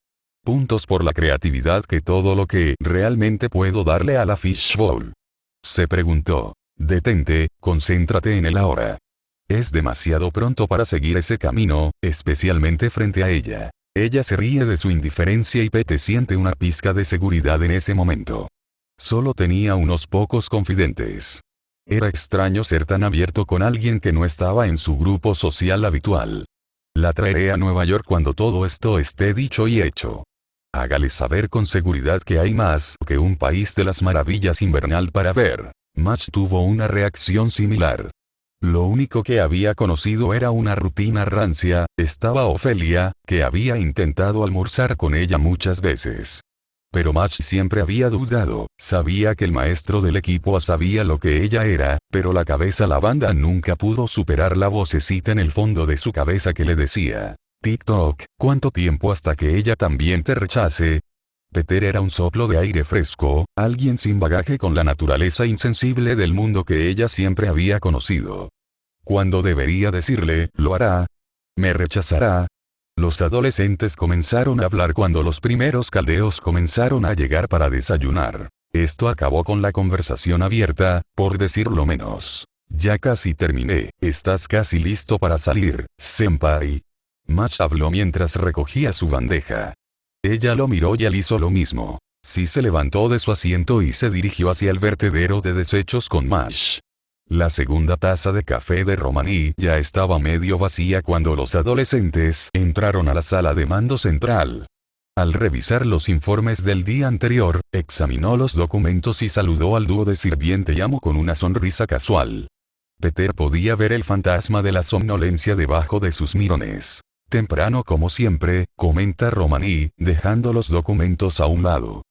Puntos por la creatividad que todo lo que realmente puedo darle a la fishbowl. Se preguntó. Detente, concéntrate en el ahora. Es demasiado pronto para seguir ese camino, especialmente frente a ella. Ella se ríe de su indiferencia y Pete siente una pizca de seguridad en ese momento. Solo tenía unos pocos confidentes. Era extraño ser tan abierto con alguien que no estaba en su grupo social habitual. La traeré a Nueva York cuando todo esto esté dicho y hecho. Hágale saber con seguridad que hay más que un país de las maravillas invernal para ver. Match tuvo una reacción similar. Lo único que había conocido era una rutina rancia. Estaba Ofelia, que había intentado almorzar con ella muchas veces. Pero Match siempre había dudado, sabía que el maestro del equipo sabía lo que ella era, pero la cabeza lavanda nunca pudo superar la vocecita en el fondo de su cabeza que le decía, TikTok, ¿cuánto tiempo hasta que ella también te rechace? Peter era un soplo de aire fresco, alguien sin bagaje con la naturaleza insensible del mundo que ella siempre había conocido. Cuando debería decirle, lo hará. Me rechazará. Los adolescentes comenzaron a hablar cuando los primeros caldeos comenzaron a llegar para desayunar. Esto acabó con la conversación abierta, por decirlo menos. Ya casi terminé, estás casi listo para salir, senpai. Match habló mientras recogía su bandeja. Ella lo miró y él hizo lo mismo. Sí se levantó de su asiento y se dirigió hacia el vertedero de desechos con Mash. La segunda taza de café de Romaní ya estaba medio vacía cuando los adolescentes entraron a la sala de mando central. Al revisar los informes del día anterior, examinó los documentos y saludó al dúo de sirviente y amo con una sonrisa casual. Peter podía ver el fantasma de la somnolencia debajo de sus mirones. Temprano como siempre, comenta Romaní, dejando los documentos a un lado.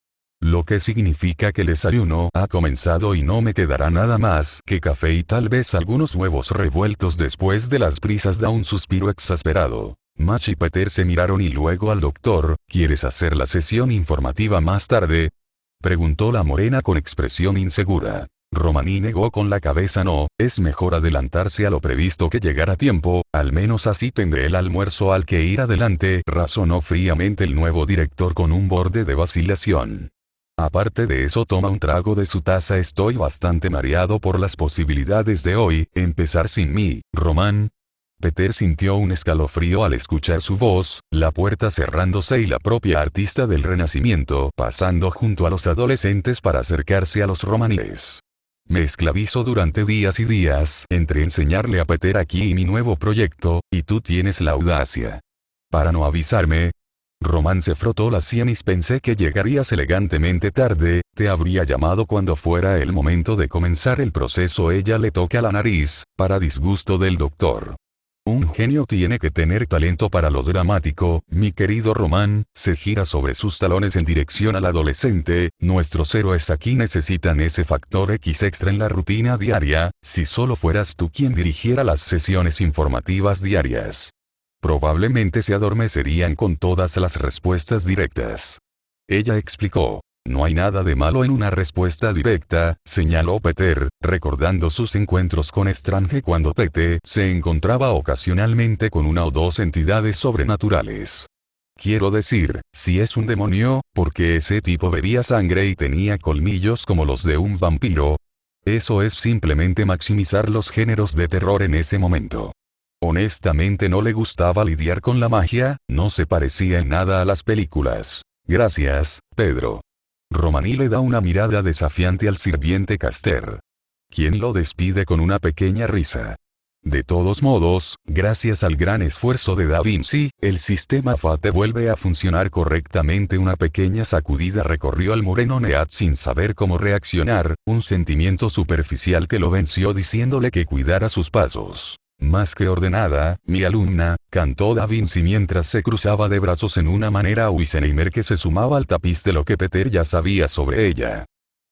Lo que significa que el desayuno ha comenzado y no me quedará nada más que café y tal vez algunos huevos revueltos después de las prisas. Da un suspiro exasperado. Match y Peter se miraron y luego al doctor. ¿Quieres hacer la sesión informativa más tarde?, preguntó la morena con expresión insegura. Romaní negó con la cabeza. No, es mejor adelantarse a lo previsto que llegar a tiempo, al menos así tendré el almuerzo al que ir adelante, razonó fríamente el nuevo director con un borde de vacilación. Aparte de eso, toma un trago de su taza. Estoy bastante mareado por las posibilidades de hoy, empezar sin mí, Román. Peter sintió un escalofrío al escuchar su voz, la puerta cerrándose y la propia artista del Renacimiento pasando junto a los adolescentes para acercarse a los romaníes. Me esclavizo durante días y días entre enseñarle a Peter aquí y mi nuevo proyecto, y tú tienes la audacia para no avisarme. Román se frotó la sienes. Pensé que llegarías elegantemente tarde, te habría llamado cuando fuera el momento de comenzar el proceso. Ella le toca la nariz, para disgusto del doctor. Un genio tiene que tener talento para lo dramático, mi querido Román. Se gira sobre sus talones en dirección al adolescente. Nuestros héroes aquí necesitan ese factor X extra en la rutina diaria. Si solo fueras tú quien dirigiera las sesiones informativas diarias, probablemente se adormecerían con todas las respuestas directas. Ella explicó. No hay nada de malo en una respuesta directa, señaló Peter, recordando sus encuentros con Strange cuando Pete se encontraba ocasionalmente con una o dos entidades sobrenaturales. Quiero decir, si es un demonio, porque ese tipo bebía sangre y tenía colmillos como los de un vampiro. Eso es simplemente maximizar los géneros de terror en ese momento. Honestamente no le gustaba lidiar con la magia, no se parecía en nada a las películas. Gracias, Pedro. Romaní le da una mirada desafiante al sirviente Caster, quien lo despide con una pequeña risa. De todos modos, gracias al gran esfuerzo de Da Vinci, el sistema FATE vuelve a funcionar correctamente. Una pequeña sacudida recorrió al moreno Neat sin saber cómo reaccionar, un sentimiento superficial que lo venció diciéndole que cuidara sus pasos. Más que ordenada, mi alumna, cantó Da Vinci mientras se cruzaba de brazos en una manera Weisenheimer que se sumaba al tapiz de lo que Peter ya sabía sobre ella.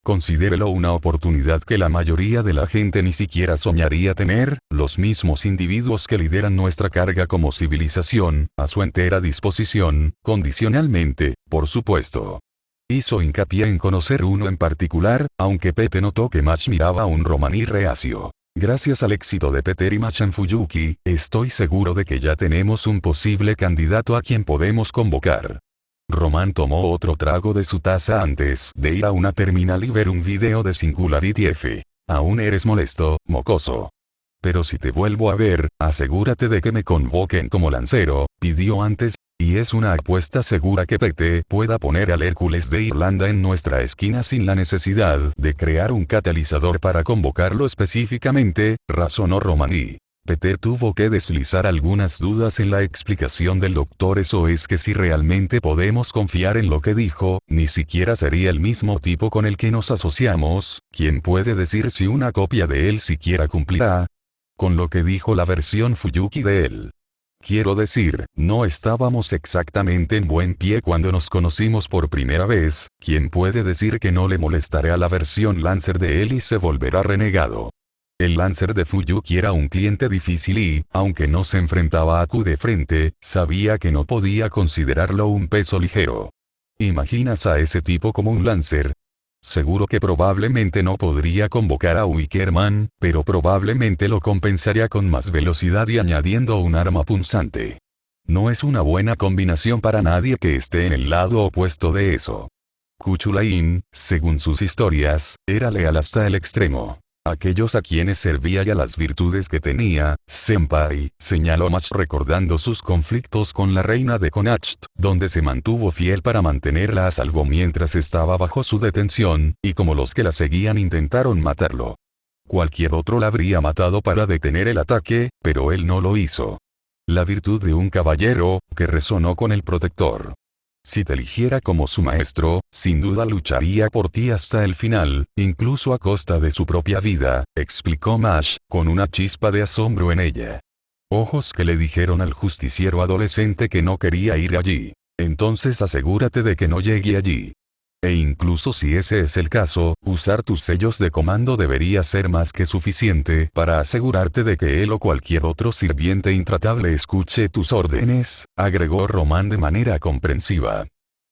Considérelo una oportunidad que la mayoría de la gente ni siquiera soñaría tener, los mismos individuos que lideran nuestra carga como civilización, a su entera disposición, condicionalmente, por supuesto. Hizo hincapié en conocer uno en particular, aunque Pete notó que Match miraba a un Romaní reacio. Gracias al éxito de Peter y Match en Fuyuki, estoy seguro de que ya tenemos un posible candidato a quien podemos convocar. Román tomó otro trago de su taza antes de ir a una terminal y ver un video de Singularity F. Aún eres molesto, mocoso. Pero si te vuelvo a ver, asegúrate de que me convoquen como lancero, pidió antes. Y es una apuesta segura que Pete pueda poner al Hércules de Irlanda en nuestra esquina sin la necesidad de crear un catalizador para convocarlo específicamente, razonó Romaní. Peter tuvo que deslizar algunas dudas en la explicación del doctor. Eso es que si realmente podemos confiar en lo que dijo, ni siquiera sería el mismo tipo con el que nos asociamos. ¿Quién puede decir si una copia de él siquiera cumplirá con lo que dijo la versión Fuyuki de él? Quiero decir, no estábamos exactamente en buen pie cuando nos conocimos por primera vez. ¿Quién puede decir que no le molestaré a la versión Lancer de él y se volverá renegado? El Lancer de Fuyuki era un cliente difícil y, aunque no se enfrentaba a Q de frente, sabía que no podía considerarlo un peso ligero. ¿Imaginas a ese tipo como un Lancer? Seguro que probablemente no podría convocar a Wickerman, pero probablemente lo compensaría con más velocidad y añadiendo un arma punzante. No es una buena combinación para nadie que esté en el lado opuesto de eso. Kuchulain, según sus historias, era leal hasta el extremo. Aquellos a quienes servía y a las virtudes que tenía, Senpai, señaló Match recordando sus conflictos con la reina de Connacht, donde se mantuvo fiel para mantenerla a salvo mientras estaba bajo su detención, y como los que la seguían intentaron matarlo. Cualquier otro la habría matado para detener el ataque, pero él no lo hizo. La virtud de un caballero, que resonó con el protector. Si te eligiera como su maestro, sin duda lucharía por ti hasta el final, incluso a costa de su propia vida, explicó Mash, con una chispa de asombro en ella. Ojos que le dijeron al justiciero adolescente que no quería ir allí. Entonces asegúrate de que no llegue allí. E incluso si ese es el caso, usar tus sellos de comando debería ser más que suficiente para asegurarte de que él o cualquier otro sirviente intratable escuche tus órdenes, agregó Román de manera comprensiva.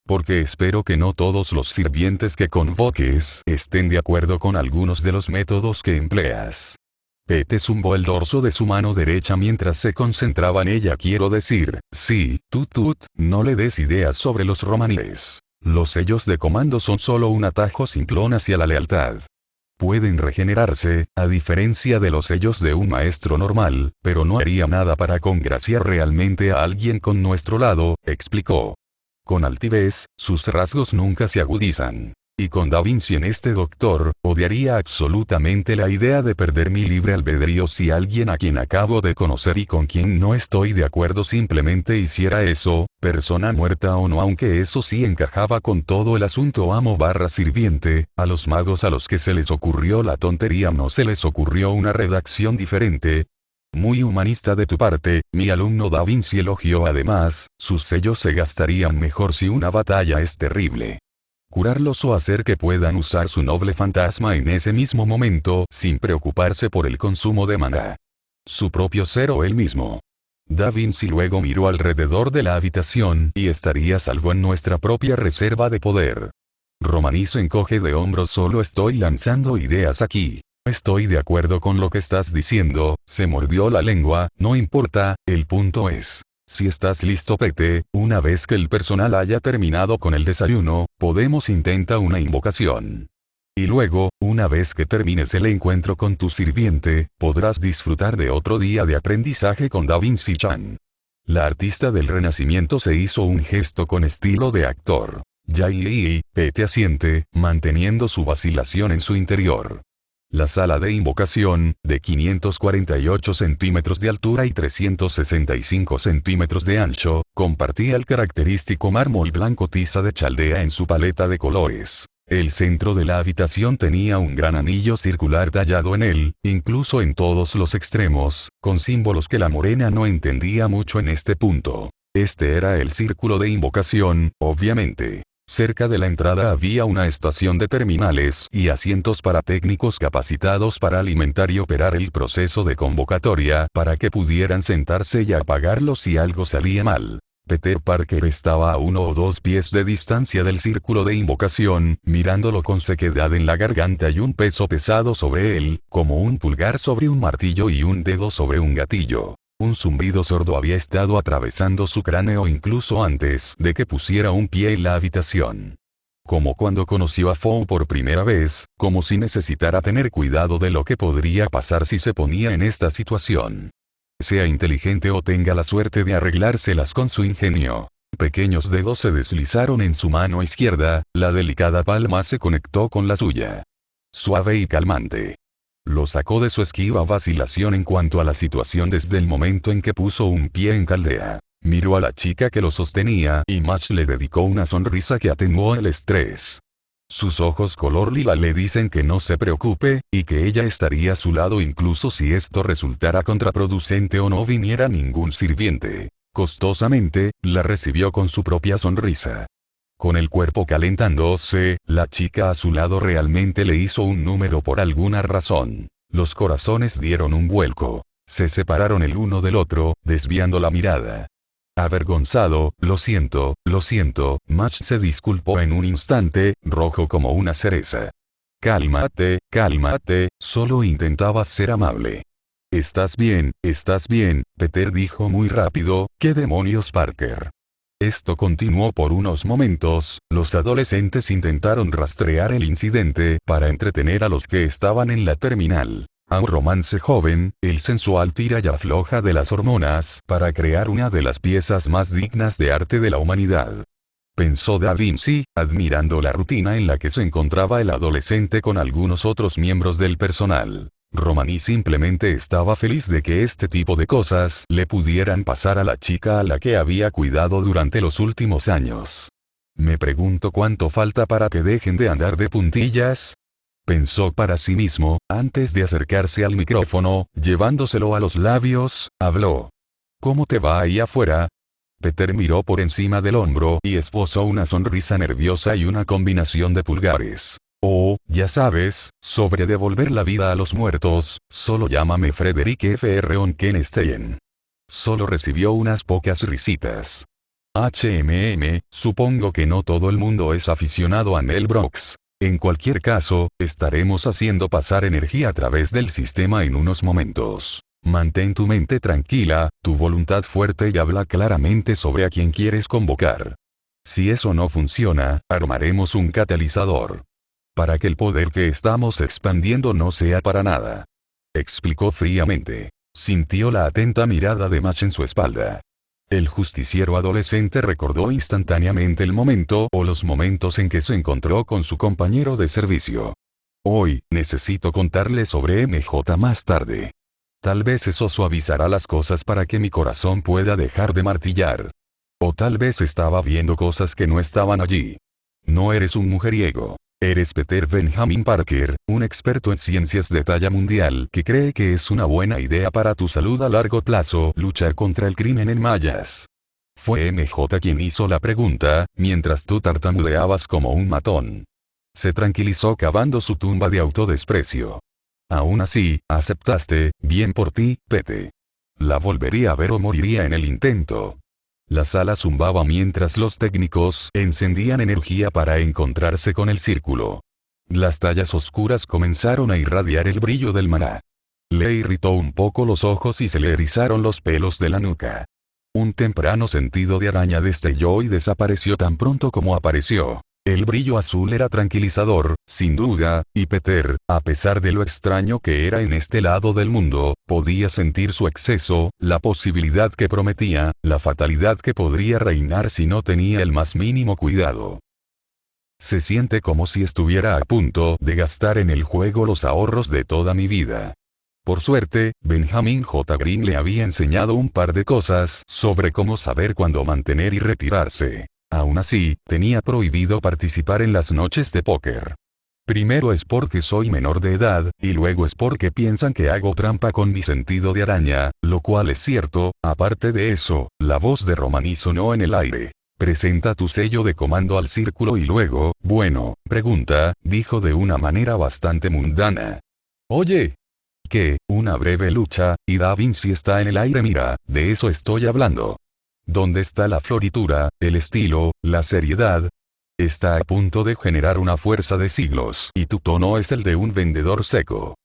Porque espero que no todos los sirvientes que convoques estén de acuerdo con algunos de los métodos que empleas. Pete zumbó el dorso de su mano derecha mientras se concentraba en ella. Quiero decir, sí, Tut, no le des ideas sobre los romaníes. Los sellos de comando son solo un atajo simplón hacia la lealtad. Pueden regenerarse, a diferencia de los sellos de un maestro normal, pero no haría nada para congraciar realmente a alguien con nuestro lado, explicó. Con altivez, sus rasgos nunca se agudizan. Y con Da Vinci en este doctor, odiaría absolutamente la idea de perder mi libre albedrío si alguien a quien acabo de conocer y con quien no estoy de acuerdo simplemente hiciera eso, persona muerta o no, aunque eso sí encajaba con todo el asunto amo/sirviente, a los magos a los que se les ocurrió la tontería no se les ocurrió una redacción diferente. Muy humanista de tu parte, mi alumno Da Vinci elogió además, sus sellos se gastarían mejor si una batalla es terrible. Curarlos o hacer que puedan usar su noble fantasma en ese mismo momento sin preocuparse por el consumo de maná. Su propio ser o él mismo. Da Vinci luego miró alrededor de la habitación y estaría salvo en nuestra propia reserva de poder. Romaní se encoge de hombros. Solo estoy lanzando ideas aquí. Estoy de acuerdo con lo que estás diciendo, se mordió la lengua, no importa, el punto es. Si estás listo Pete, una vez que el personal haya terminado con el desayuno, podemos intentar una invocación. Y luego, una vez que termines el encuentro con tu sirviente, podrás disfrutar de otro día de aprendizaje con Da Vinci-chan. La artista del Renacimiento se hizo un gesto con estilo de actor. Pete asiente, manteniendo su vacilación en su interior. La sala de invocación, de 548 centímetros de altura y 365 centímetros de ancho, compartía el característico mármol blanco tiza de Chaldea en su paleta de colores. El centro de la habitación tenía un gran anillo circular tallado en él, incluso en todos los extremos, con símbolos que la morena no entendía mucho en este punto. Este era el círculo de invocación, obviamente. Cerca de la entrada había una estación de terminales y asientos para técnicos capacitados para alimentar y operar el proceso de convocatoria para que pudieran sentarse y apagarlo si algo salía mal. Peter Parker estaba a 1 o 2 pies de distancia del círculo de invocación, mirándolo con sequedad en la garganta y un peso pesado sobre él, como un pulgar sobre un martillo y un dedo sobre un gatillo. Un zumbido sordo había estado atravesando su cráneo incluso antes de que pusiera un pie en la habitación. Como cuando conoció a Foe por primera vez, como si necesitara tener cuidado de lo que podría pasar si se ponía en esta situación. Sea inteligente o tenga la suerte de arreglárselas con su ingenio. Pequeños dedos se deslizaron en su mano izquierda, la delicada palma se conectó con la suya. Suave y calmante. Lo sacó de su esquiva vacilación en cuanto a la situación desde el momento en que puso un pie en Caldea. Miró a la chica que lo sostenía y Match le dedicó una sonrisa que atenuó el estrés. Sus ojos color lila le dicen que no se preocupe, y que ella estaría a su lado incluso si esto resultara contraproducente o no viniera ningún sirviente. Costosamente, la recibió con su propia sonrisa. Con el cuerpo calentándose, la chica a su lado realmente le hizo un número por alguna razón. Los corazones dieron un vuelco. Se separaron el uno del otro, desviando la mirada. Avergonzado, lo siento, Match se disculpó en un instante, rojo como una cereza. Cálmate, solo intentaba ser amable. Estás bien, Peter dijo muy rápido, ¿qué demonios Parker? Esto continuó por unos momentos, los adolescentes intentaron rastrear el incidente para entretener a los que estaban en la terminal. A un romance joven, el sensual tira y afloja de las hormonas para crear una de las piezas más dignas de arte de la humanidad. Pensó Da Vinci, admirando la rutina en la que se encontraba el adolescente con algunos otros miembros del personal. Romaní simplemente estaba feliz de que este tipo de cosas le pudieran pasar a la chica a la que había cuidado durante los últimos años. Me pregunto cuánto falta para que dejen de andar de puntillas. Pensó para sí mismo, antes de acercarse al micrófono, llevándoselo a los labios, habló. ¿Cómo te va ahí afuera? Peter miró por encima del hombro y esbozó una sonrisa nerviosa y una combinación de pulgares. Oh, ya sabes, sobre devolver la vida a los muertos, solo llámame Frederick F.R. Onkenstein. Solo recibió unas pocas risitas. Supongo que no todo el mundo es aficionado a Mel Brooks. En cualquier caso, estaremos haciendo pasar energía a través del sistema en unos momentos. Mantén tu mente tranquila, tu voluntad fuerte y habla claramente sobre a quién quieres convocar. Si eso no funciona, armaremos un catalizador. Para que el poder que estamos expandiendo no sea para nada. Explicó fríamente. Sintió la atenta mirada de Match en su espalda. El justiciero adolescente recordó instantáneamente el momento o los momentos en que se encontró con su compañero de servicio. Hoy, necesito contarle sobre MJ más tarde. Tal vez eso suavizará las cosas para que mi corazón pueda dejar de martillar. O tal vez estaba viendo cosas que no estaban allí. No eres un mujeriego. Eres Peter Benjamin Parker, un experto en ciencias de talla mundial que cree que es una buena idea para tu salud a largo plazo luchar contra el crimen en Mayas. Fue MJ quien hizo la pregunta, mientras tú tartamudeabas como un matón. Se tranquilizó cavando su tumba de autodesprecio. Aún así, aceptaste, bien por ti, Pete. La volvería a ver o moriría en el intento. La sala zumbaba mientras los técnicos encendían energía para encontrarse con el círculo. Las tallas oscuras comenzaron a irradiar el brillo del maná. Le irritó un poco los ojos y se le erizaron los pelos de la nuca. Un temprano sentido de araña destelló y desapareció tan pronto como apareció. El brillo azul era tranquilizador, sin duda, y Peter, a pesar de lo extraño que era en este lado del mundo, podía sentir su exceso, la posibilidad que prometía, la fatalidad que podría reinar si no tenía el más mínimo cuidado. Se siente como si estuviera a punto de gastar en el juego los ahorros de toda mi vida. Por suerte, Benjamin J. Green le había enseñado un par de cosas sobre cómo saber cuándo mantener y retirarse. Aún así, tenía prohibido participar en las noches de póker. Primero es porque soy menor de edad, y luego es porque piensan que hago trampa con mi sentido de araña, lo cual es cierto. Aparte de eso, la voz de Romaní sonó en el aire. Presenta tu sello de comando al círculo y luego, bueno, pregunta, dijo de una manera bastante mundana. Oye. ¿Qué? Una breve lucha, y Da Vinci está en el aire. Mira, de eso estoy hablando. ¿Dónde está la floritura, el estilo, la seriedad? Está a punto de generar una fuerza de siglos y tu tono es el de un vendedor seco.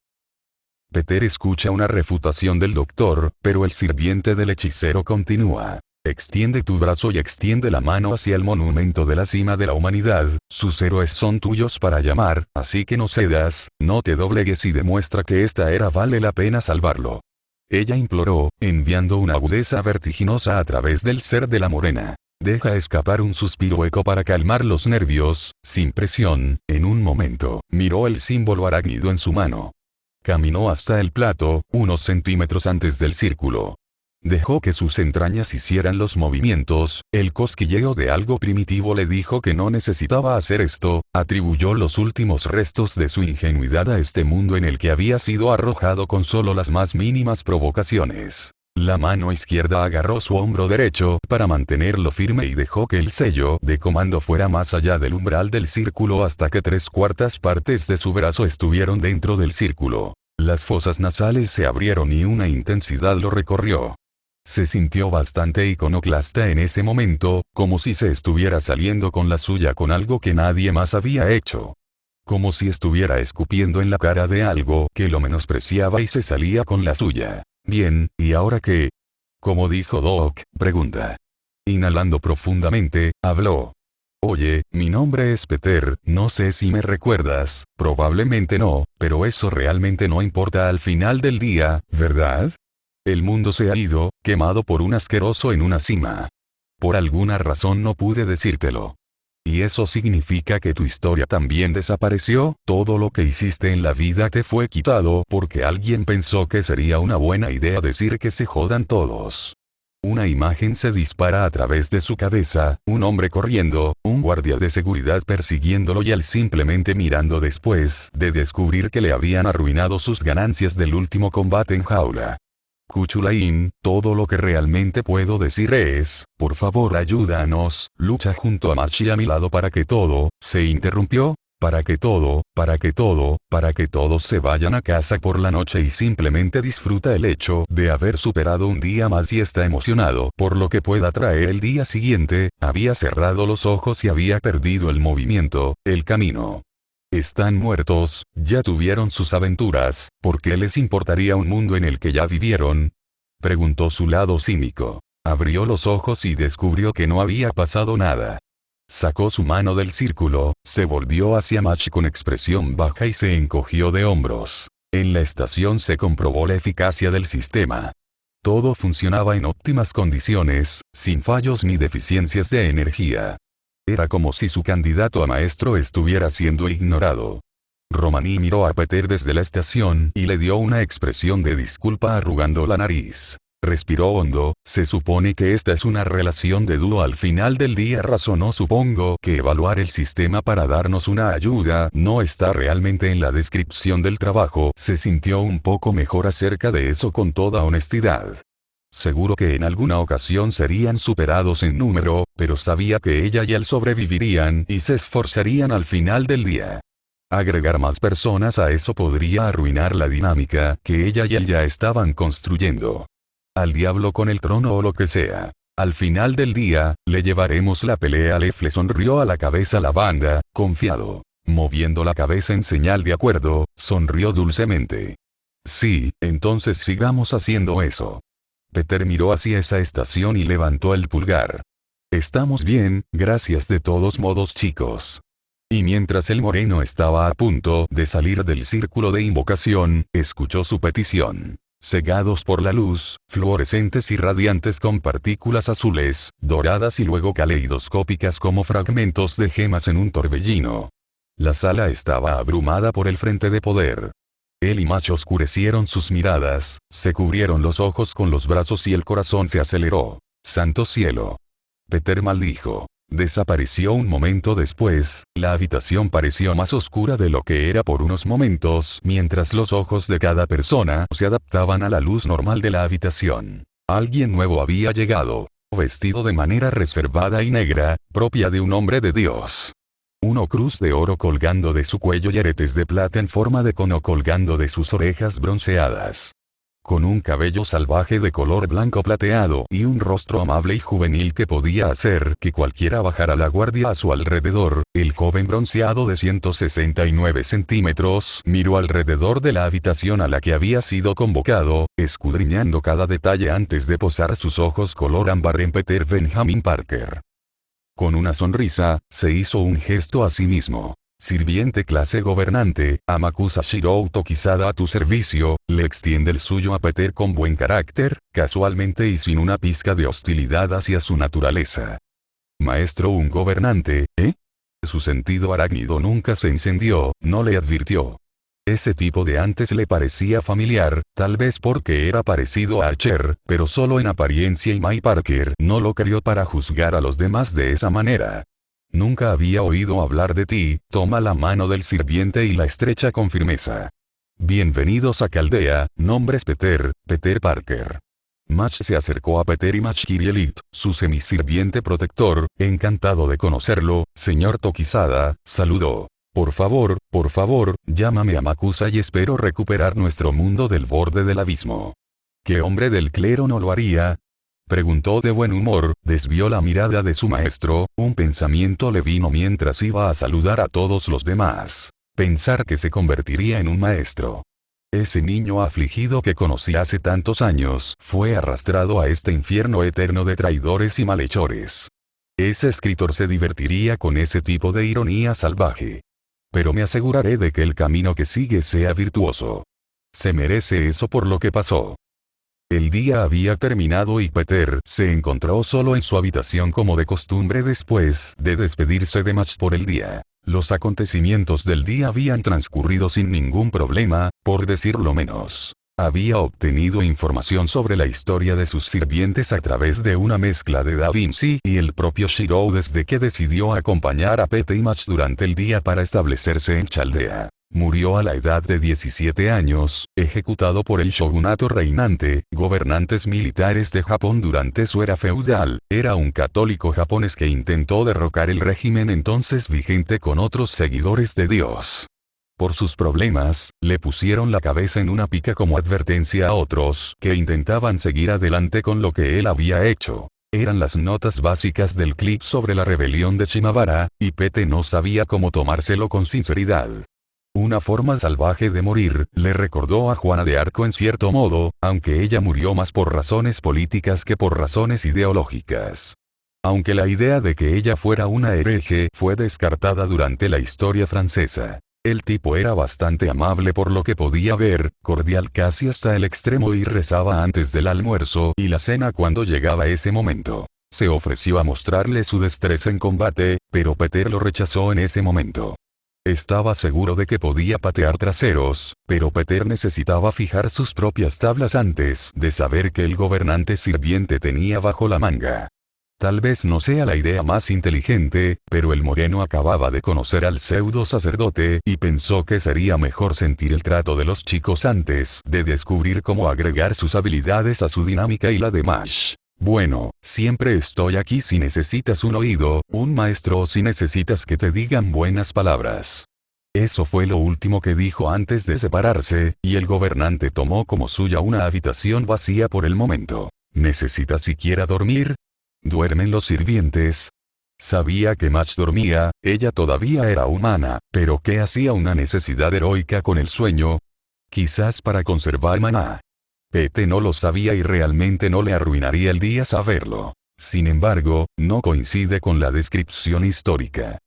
Peter escucha una refutación del doctor, pero el sirviente del hechicero continúa. Extiende tu brazo y extiende la mano hacia el monumento de la cima de la humanidad, sus héroes son tuyos para llamar, así que no cedas, no te doblegues y demuestra que esta era vale la pena salvarlo. Ella imploró, enviando una agudeza vertiginosa a través del ser de la morena. Deja escapar un suspiro eco para calmar los nervios, sin presión. En un momento, miró el símbolo arácnido en su mano. Caminó hasta el plato, unos centímetros antes del círculo. Dejó que sus entrañas hicieran los movimientos, el cosquilleo de algo primitivo le dijo que no necesitaba hacer esto, atribuyó los últimos restos de su ingenuidad a este mundo en el que había sido arrojado con solo las más mínimas provocaciones. La mano izquierda agarró su hombro derecho para mantenerlo firme y dejó que el sello de comando fuera más allá del umbral del círculo hasta que 3/4 partes de su brazo estuvieron dentro del círculo. Las fosas nasales se abrieron y una intensidad lo recorrió. Se sintió bastante iconoclasta en ese momento, como si se estuviera saliendo con la suya con algo que nadie más había hecho. Como si estuviera escupiendo en la cara de algo que lo menospreciaba y se salía con la suya. Bien, ¿y ahora qué? Como dijo Doc, pregunta. Inhalando profundamente, habló. Oye, mi nombre es Peter, no sé si me recuerdas, probablemente no, pero eso realmente no importa al final del día, ¿verdad? El mundo se ha ido, quemado por un asqueroso en una cima. Por alguna razón no pude decírtelo. ¿Y eso significa que tu historia también desapareció? Todo lo que hiciste en la vida te fue quitado porque alguien pensó que sería una buena idea decir que se jodan todos. Una imagen se dispara a través de su cabeza, un hombre corriendo, un guardia de seguridad persiguiéndolo y él simplemente mirando después de descubrir que le habían arruinado sus ganancias del último combate en jaula. Kuchulain, todo lo que realmente puedo decir es, por favor ayúdanos, lucha junto a Machi a mi lado para que todo, se interrumpió, para que todos se vayan a casa por la noche y simplemente disfruta el hecho de haber superado un día más y está emocionado por lo que pueda traer el día siguiente, había cerrado los ojos y había perdido el movimiento, el camino. Están muertos, ya tuvieron sus aventuras, ¿por qué les importaría un mundo en el que ya vivieron? Preguntó su lado cínico. Abrió los ojos y descubrió que no había pasado nada. Sacó su mano del círculo, se volvió hacia Machi con expresión baja y se encogió de hombros. En la estación se comprobó la eficacia del sistema. Todo funcionaba en óptimas condiciones, sin fallos ni deficiencias de energía. Era como si su candidato a maestro estuviera siendo ignorado. Romani miró a Peter desde la estación y le dio una expresión de disculpa arrugando la nariz. Respiró hondo, se supone que esta es una relación de dúo al final del día razonó supongo que evaluar el sistema para darnos una ayuda no está realmente en la descripción del trabajo. Se sintió un poco mejor acerca de eso con toda honestidad. Seguro que en alguna ocasión serían superados en número, pero sabía que ella y él sobrevivirían y se esforzarían al final del día. Agregar más personas a eso podría arruinar la dinámica que ella y él ya estaban construyendo. Al diablo con el trono o lo que sea. Al final del día, le llevaremos la pelea. Leaf le sonrió a la cabeza la banda, confiado. Moviendo la cabeza en señal de acuerdo, sonrió dulcemente. Sí, entonces sigamos haciendo eso. Peter miró hacia esa estación y levantó el pulgar. Estamos bien, gracias de todos modos chicos. Y mientras el moreno estaba a punto de salir del círculo de invocación, escuchó su petición. Cegados por la luz, fluorescentes y radiantes con partículas azules, doradas y luego caleidoscópicas como fragmentos de gemas en un torbellino. La sala estaba abrumada por el frente de poder. Él y Machi oscurecieron sus miradas, se cubrieron los ojos con los brazos y el corazón se aceleró. ¡Santo cielo! Peter maldijo. Desapareció un momento después, la habitación pareció más oscura de lo que era por unos momentos mientras los ojos de cada persona se adaptaban a la luz normal de la habitación. Alguien nuevo había llegado, vestido de manera reservada y negra, propia de un hombre de Dios. Una cruz de oro colgando de su cuello y aretes de plata en forma de cono colgando de sus orejas bronceadas. Con un cabello salvaje de color blanco plateado y un rostro amable y juvenil que podía hacer que cualquiera bajara la guardia a su alrededor, el joven bronceado de 169 centímetros miró alrededor de la habitación a la que había sido convocado, escudriñando cada detalle antes de posar sus ojos color ámbar en Peter Benjamin Parker. Con una sonrisa, se hizo un gesto a sí mismo. Sirviente clase gobernante, Amakusa Shirou Tokizada a tu servicio, le extiende el suyo a Peter con buen carácter, casualmente y sin una pizca de hostilidad hacia su naturaleza. Maestro, un gobernante, ¿eh? Su sentido arácnido nunca se encendió, no le advirtió. Ese tipo de antes le parecía familiar, tal vez porque era parecido a Archer, pero solo en apariencia y May Parker no lo crió para juzgar a los demás de esa manera. Nunca había oído hablar de ti, toma la mano del sirviente y la estrecha con firmeza. Bienvenidos a Caldea, nombre es Peter Parker. Machi se acercó a Peter y Machi Kirielit, su semisirviente protector, encantado de conocerlo, señor Tokizada, saludó. Por favor, llámame Amakusa y espero recuperar nuestro mundo del borde del abismo. ¿Qué hombre del clero no lo haría? Preguntó de buen humor, desvió la mirada de su maestro, un pensamiento le vino mientras iba a saludar a todos los demás. Pensar que se convertiría en un maestro. Ese niño afligido que conocí hace tantos años fue arrastrado a este infierno eterno de traidores y malhechores. Ese escritor se divertiría con ese tipo de ironía salvaje. Pero me aseguraré de que el camino que sigue sea virtuoso. Se merece eso por lo que pasó. El día había terminado y Peter se encontró solo en su habitación como de costumbre después de despedirse de Match por el día. Los acontecimientos del día habían transcurrido sin ningún problema, por decirlo menos. Había obtenido información sobre la historia de sus sirvientes a través de una mezcla de Da Vinci y el propio Shirou desde que decidió acompañar a Pete y Match durante el día para establecerse en Chaldea. Murió a la edad de 17 años, ejecutado por el shogunato reinante, gobernantes militares de Japón durante su era feudal. Era un católico japonés que intentó derrocar el régimen entonces vigente con otros seguidores de Dios. Por sus problemas, le pusieron la cabeza en una pica como advertencia a otros que intentaban seguir adelante con lo que él había hecho. Eran las notas básicas del clip sobre la rebelión de Shimabara, y Pete no sabía cómo tomárselo con sinceridad. Una forma salvaje de morir, le recordó a Juana de Arco en cierto modo, aunque ella murió más por razones políticas que por razones ideológicas. Aunque la idea de que ella fuera una hereje fue descartada durante la historia francesa. El tipo era bastante amable por lo que podía ver, cordial casi hasta el extremo y rezaba antes del almuerzo y la cena cuando llegaba ese momento. Se ofreció a mostrarle su destreza en combate, pero Peter lo rechazó en ese momento. Estaba seguro de que podía patear traseros, pero Peter necesitaba fijar sus propias tablas antes de saber que el gobernante sirviente tenía bajo la manga. Tal vez no sea la idea más inteligente, pero el moreno acababa de conocer al pseudo sacerdote y pensó que sería mejor sentir el trato de los chicos antes de descubrir cómo agregar sus habilidades a su dinámica y la de Mash. Bueno, siempre estoy aquí si necesitas un oído, un maestro o si necesitas que te digan buenas palabras. Eso fue lo último que dijo antes de separarse, y el gobernante tomó como suya una habitación vacía por el momento. ¿Necesitas siquiera dormir? ¿Duermen los sirvientes? Sabía que Match dormía, ella todavía era humana, pero ¿qué hacía una necesidad heroica con el sueño? Quizás para conservar maná. Pete no lo sabía y realmente no le arruinaría el día saberlo. Sin embargo, no coincide con la descripción histórica.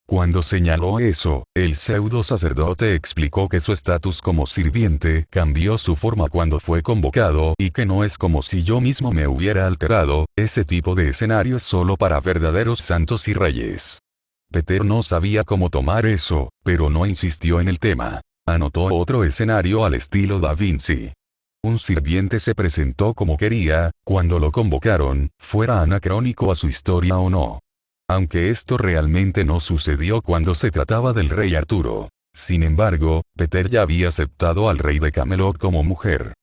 Cuando señaló eso, el pseudo sacerdote explicó que su estatus como sirviente cambió su forma cuando fue convocado y que no es como si yo mismo me hubiera alterado, ese tipo de escenario es solo para verdaderos santos y reyes. Peter no sabía cómo tomar eso, pero no insistió en el tema. Anotó otro escenario al estilo Da Vinci. Un sirviente se presentó como quería, cuando lo convocaron, fuera anacrónico a su historia o no. Aunque esto realmente no sucedió cuando se trataba del rey Arturo. Sin embargo, Peter ya había aceptado al rey de Camelot como mujer.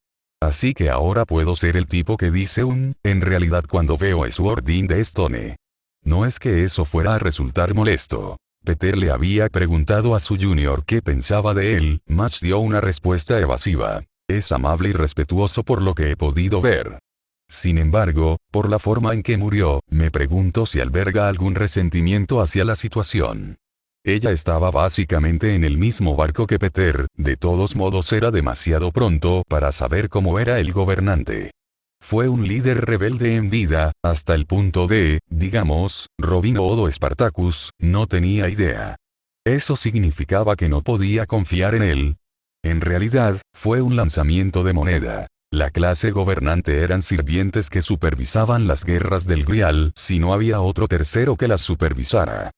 Así que ahora puedo ser el tipo que dice en realidad cuando veo a Sword de Stone. No es que eso fuera a resultar molesto. Peter le había preguntado a su junior qué pensaba de él, Match dio una respuesta evasiva. Es amable y respetuoso por lo que he podido ver. Sin embargo, por la forma en que murió, me pregunto si alberga algún resentimiento hacia la situación. Ella estaba básicamente en el mismo barco que Peter, de todos modos era demasiado pronto para saber cómo era el gobernante. Fue un líder rebelde en vida, hasta el punto de, digamos, Robin Hood o Spartacus, no tenía idea. Eso significaba que no podía confiar en él. En realidad, fue un lanzamiento de moneda. La clase gobernante eran sirvientes que supervisaban las guerras del Grial si no había otro tercero que las supervisara.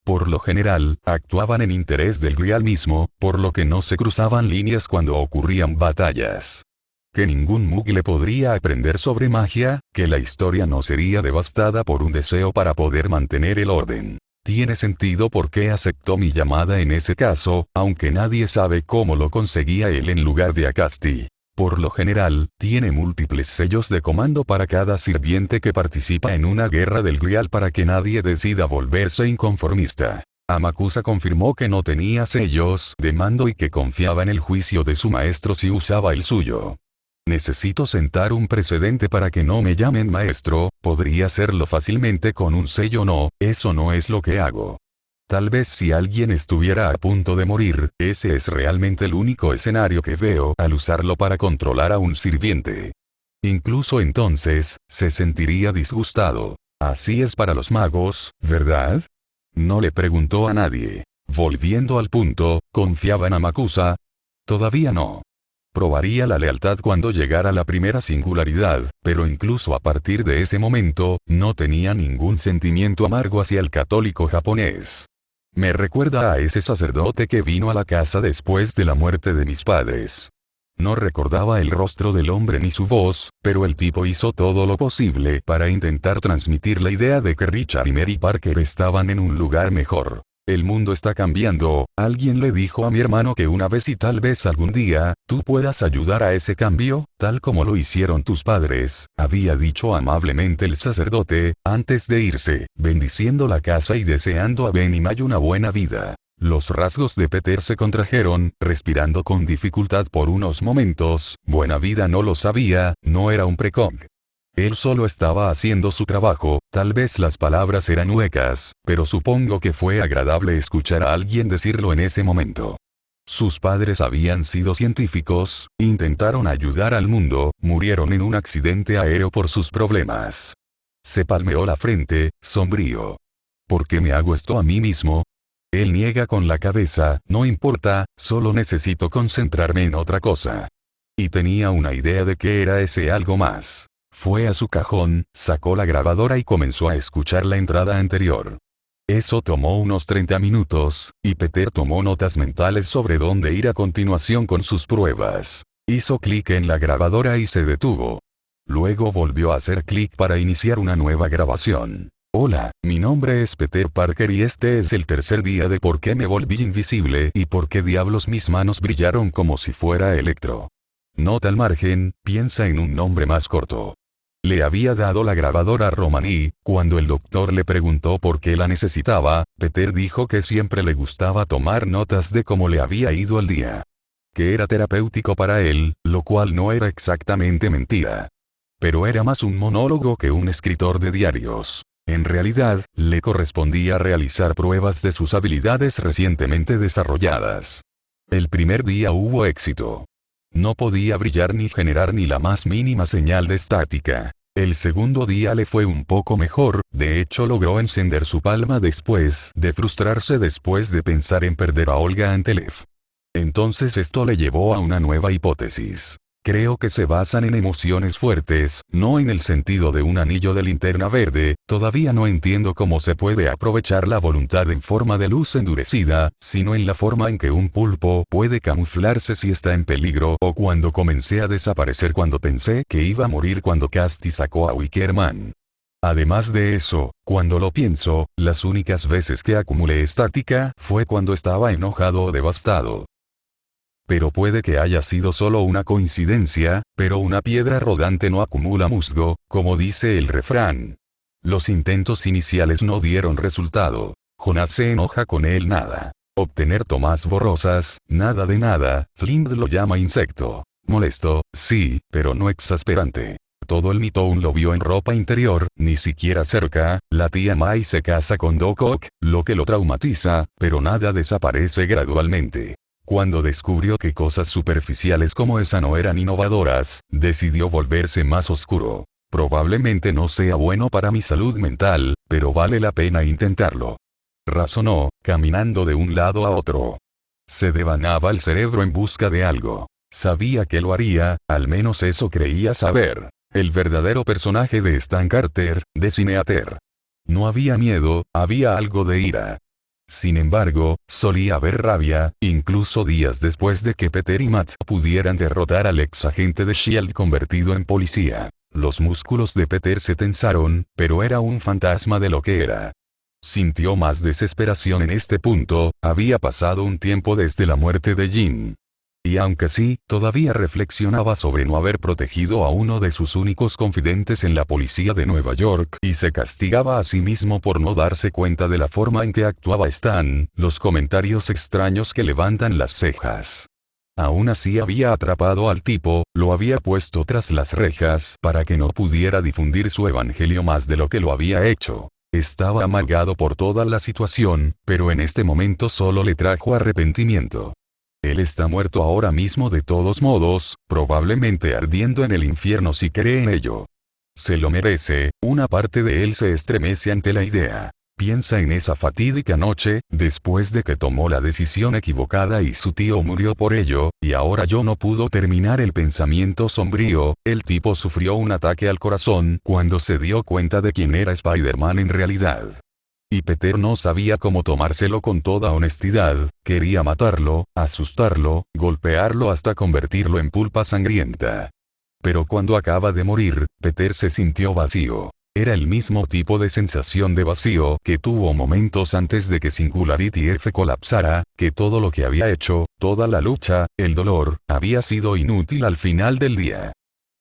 Por lo general, actuaban en interés del Grial mismo, por lo que no se cruzaban líneas cuando ocurrían batallas. Que ningún Mugle podría aprender sobre magia, que la historia no sería devastada por un deseo para poder mantener el orden. Tiene sentido por qué aceptó mi llamada en ese caso, aunque nadie sabe cómo lo conseguía él en lugar de Acasti. Por lo general, tiene múltiples sellos de comando para cada sirviente que participa en una guerra del Grial para que nadie decida volverse inconformista. Amakusa confirmó que no tenía sellos de mando y que confiaba en el juicio de su maestro si usaba el suyo. Necesito sentar un precedente para que no me llamen maestro, podría hacerlo fácilmente con un sello no, eso no es lo que hago. Tal vez si alguien estuviera a punto de morir, ese es realmente el único escenario que veo al usarlo para controlar a un sirviente. Incluso entonces, se sentiría disgustado. Así es para los magos, ¿verdad? No le preguntó a nadie. Volviendo al punto, ¿confiaba en Amakusa? Todavía no. Probaría la lealtad cuando llegara la primera singularidad, pero incluso a partir de ese momento, no tenía ningún sentimiento amargo hacia el católico japonés. Me recuerda a ese sacerdote que vino a la casa después de la muerte de mis padres. No recordaba el rostro del hombre ni su voz, pero el tipo hizo todo lo posible para intentar transmitir la idea de que Richard y Mary Parker estaban en un lugar mejor. El mundo está cambiando, alguien le dijo a mi hermano que una vez y tal vez algún día, tú puedas ayudar a ese cambio, tal como lo hicieron tus padres, había dicho amablemente el sacerdote, antes de irse, bendiciendo la casa y deseando a Ben y May una buena vida. Los rasgos de Peter se contrajeron, respirando con dificultad por unos momentos, buena vida no lo sabía, no era un precog. Él solo estaba haciendo su trabajo, tal vez las palabras eran huecas, pero supongo que fue agradable escuchar a alguien decirlo en ese momento. Sus padres habían sido científicos, intentaron ayudar al mundo, murieron en un accidente aéreo por sus problemas. Se palmeó la frente, sombrío. ¿Por qué me hago esto a mí mismo? Él niega con la cabeza, no importa, solo necesito concentrarme en otra cosa. Y tenía una idea de qué era ese algo más. Fue a su cajón, sacó la grabadora y comenzó a escuchar la entrada anterior. Eso tomó unos 30 minutos, y Peter tomó notas mentales sobre dónde ir a continuación con sus pruebas. Hizo clic en la grabadora y se detuvo. Luego volvió a hacer clic para iniciar una nueva grabación. Hola, mi nombre es Peter Parker y este es el tercer día de por qué me volví invisible y por qué diablos mis manos brillaron como si fuera Electro. Nota al margen, piensa en un nombre más corto. Le había dado la grabadora a Romani, cuando el doctor le preguntó por qué la necesitaba, Peter dijo que siempre le gustaba tomar notas de cómo le había ido el día. Que era terapéutico para él, lo cual no era exactamente mentira. Pero era más un monólogo que un escritor de diarios. En realidad, le correspondía realizar pruebas de sus habilidades recientemente desarrolladas. El primer día hubo éxito. No podía brillar ni generar ni la más mínima señal de estática. El segundo día le fue un poco mejor, de hecho logró encender su palma después de frustrarse después de pensar en perder a Olga ante Lev. Entonces esto le llevó a una nueva hipótesis. Creo que se basan en emociones fuertes, no en el sentido de un anillo de linterna verde, todavía no entiendo cómo se puede aprovechar la voluntad en forma de luz endurecida, sino en la forma en que un pulpo puede camuflarse si está en peligro o cuando comencé a desaparecer cuando pensé que iba a morir cuando Casti sacó a Wickerman. Además de eso, cuando lo pienso, las únicas veces que acumulé estática fue cuando estaba enojado o devastado. Pero puede que haya sido solo una coincidencia, pero una piedra rodante no acumula musgo, como dice el refrán. Los intentos iniciales no dieron resultado. Jonas se enoja con él nada. Obtener tomas borrosas, nada de nada, Flint lo llama insecto. Molesto, sí, pero no exasperante. Todo el Mitown lo vio en ropa interior, ni siquiera cerca, la tía May se casa con Doc Ock, lo que lo traumatiza, pero nada desaparece gradualmente. Cuando descubrió que cosas superficiales como esa no eran innovadoras, decidió volverse más oscuro. Probablemente no sea bueno para mi salud mental, pero vale la pena intentarlo. Razonó, caminando de un lado a otro. Se devanaba el cerebro en busca de algo. Sabía que lo haría, al menos eso creía saber. El verdadero personaje de Stan Carter, de Cineater. No había miedo, había algo de ira. Sin embargo, solía haber rabia, incluso días después de que Peter y Matt pudieran derrotar al ex agente de S.H.I.E.L.D. convertido en policía. Los músculos de Peter se tensaron, pero era un fantasma de lo que era. Sintió más desesperación en este punto, había pasado un tiempo desde la muerte de Jean. Y aunque sí, todavía reflexionaba sobre no haber protegido a uno de sus únicos confidentes en la policía de Nueva York y se castigaba a sí mismo por no darse cuenta de la forma en que actuaba Stan, los comentarios extraños que levantan las cejas. Aún así había atrapado al tipo, lo había puesto tras las rejas para que no pudiera difundir su evangelio más de lo que lo había hecho. Estaba amargado por toda la situación, pero en este momento solo le trajo arrepentimiento. Él está muerto ahora mismo de todos modos, probablemente ardiendo en el infierno si cree en ello. Se lo merece, una parte de él se estremece ante la idea. Piensa en esa fatídica noche, después de que tomó la decisión equivocada y su tío murió por ello, y ahora yo no pudo terminar el pensamiento sombrío. El tipo sufrió un ataque al corazón cuando se dio cuenta de quién era Spider-Man en realidad. Y Peter no sabía cómo tomárselo con toda honestidad, quería matarlo, asustarlo, golpearlo hasta convertirlo en pulpa sangrienta. Pero cuando acaba de morir, Peter se sintió vacío. Era el mismo tipo de sensación de vacío que tuvo momentos antes de que Singularity F colapsara, que todo lo que había hecho, toda la lucha, el dolor, había sido inútil al final del día.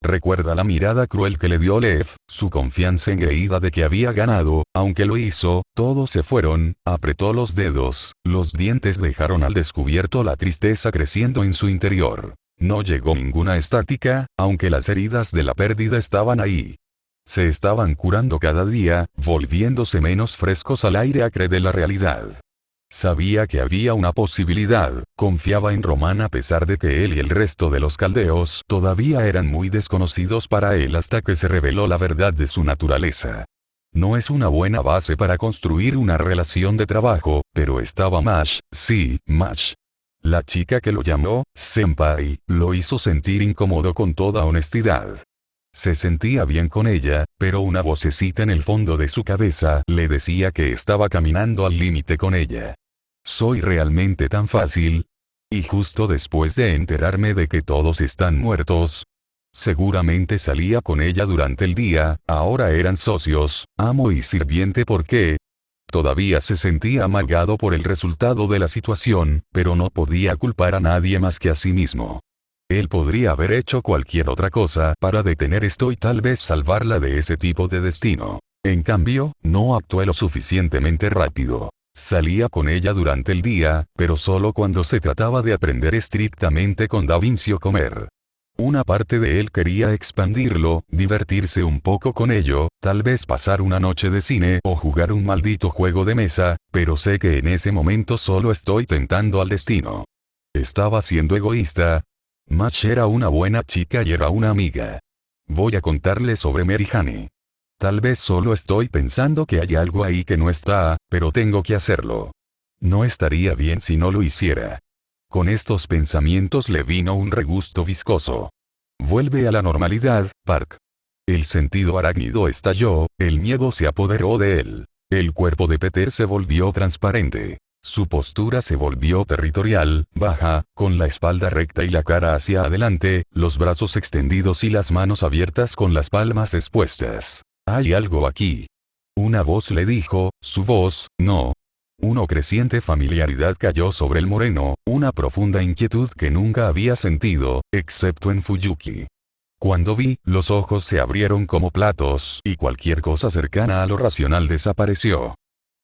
Recuerda la mirada cruel que le dio Lev, su confianza engreída de que había ganado, aunque lo hizo, todos se fueron, apretó los dedos, los dientes dejaron al descubierto la tristeza creciendo en su interior. No llegó ninguna estática, aunque las heridas de la pérdida estaban ahí. Se estaban curando cada día, volviéndose menos frescos al aire acre de la realidad. Sabía que había una posibilidad, confiaba en Roman a pesar de que él y el resto de los caldeos todavía eran muy desconocidos para él hasta que se reveló la verdad de su naturaleza. No es una buena base para construir una relación de trabajo, pero estaba Mash, sí, Mash. La chica que lo llamó, Senpai, lo hizo sentir incómodo con toda honestidad. Se sentía bien con ella, pero una vocecita en el fondo de su cabeza le decía que estaba caminando al límite con ella. ¿Soy realmente tan fácil? Y justo después de enterarme de que todos están muertos. Seguramente salía con ella durante el día, ahora eran socios, amo y sirviente porque... Todavía se sentía amargado por el resultado de la situación, pero no podía culpar a nadie más que a sí mismo. Él podría haber hecho cualquier otra cosa para detener esto y tal vez salvarla de ese tipo de destino. En cambio, no actuó lo suficientemente rápido. Salía con ella durante el día, pero solo cuando se trataba de aprender estrictamente con Da Vinci o comer. Una parte de él quería expandirlo, divertirse un poco con ello, tal vez pasar una noche de cine o jugar un maldito juego de mesa, pero sé que en ese momento solo estoy tentando al destino. Estaba siendo egoísta. Mash era una buena chica y era una amiga. Voy a contarle sobre Mary Jane. Tal vez solo estoy pensando que hay algo ahí que no está, pero tengo que hacerlo. No estaría bien si no lo hiciera. Con estos pensamientos le vino un regusto viscoso. Vuelve a la normalidad, Park. El sentido arácnido estalló, el miedo se apoderó de él. El cuerpo de Peter se volvió transparente. Su postura se volvió territorial, baja, con la espalda recta y la cara hacia adelante, los brazos extendidos y las manos abiertas con las palmas expuestas. Hay algo aquí. Una voz le dijo, su voz, no. Una creciente familiaridad cayó sobre el moreno, una profunda inquietud que nunca había sentido, excepto en Fuyuki. Cuando vi, los ojos se abrieron como platos, y cualquier cosa cercana a lo racional desapareció.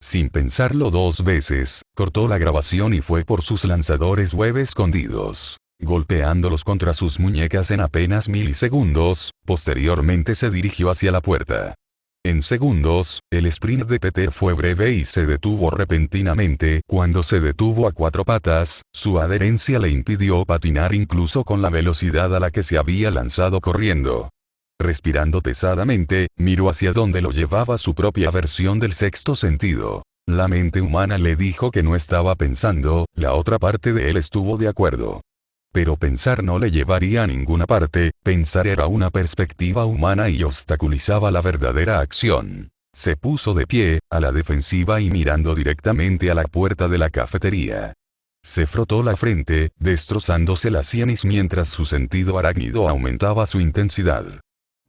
Sin pensarlo dos veces, cortó la grabación y fue por sus lanzadores web escondidos, golpeándolos contra sus muñecas en apenas milisegundos. Posteriormente se dirigió hacia la puerta. En segundos, el sprint de Peter fue breve y se detuvo repentinamente. Cuando se detuvo a cuatro patas, su adherencia le impidió patinar incluso con la velocidad a la que se había lanzado corriendo. Respirando pesadamente, miró hacia donde lo llevaba su propia versión del sexto sentido. La mente humana le dijo que no estaba pensando, la otra parte de él estuvo de acuerdo. Pero pensar no le llevaría a ninguna parte, pensar era una perspectiva humana y obstaculizaba la verdadera acción. Se puso de pie, a la defensiva y mirando directamente a la puerta de la cafetería. Se frotó la frente, destrozándose las sienes mientras su sentido arácnido aumentaba su intensidad.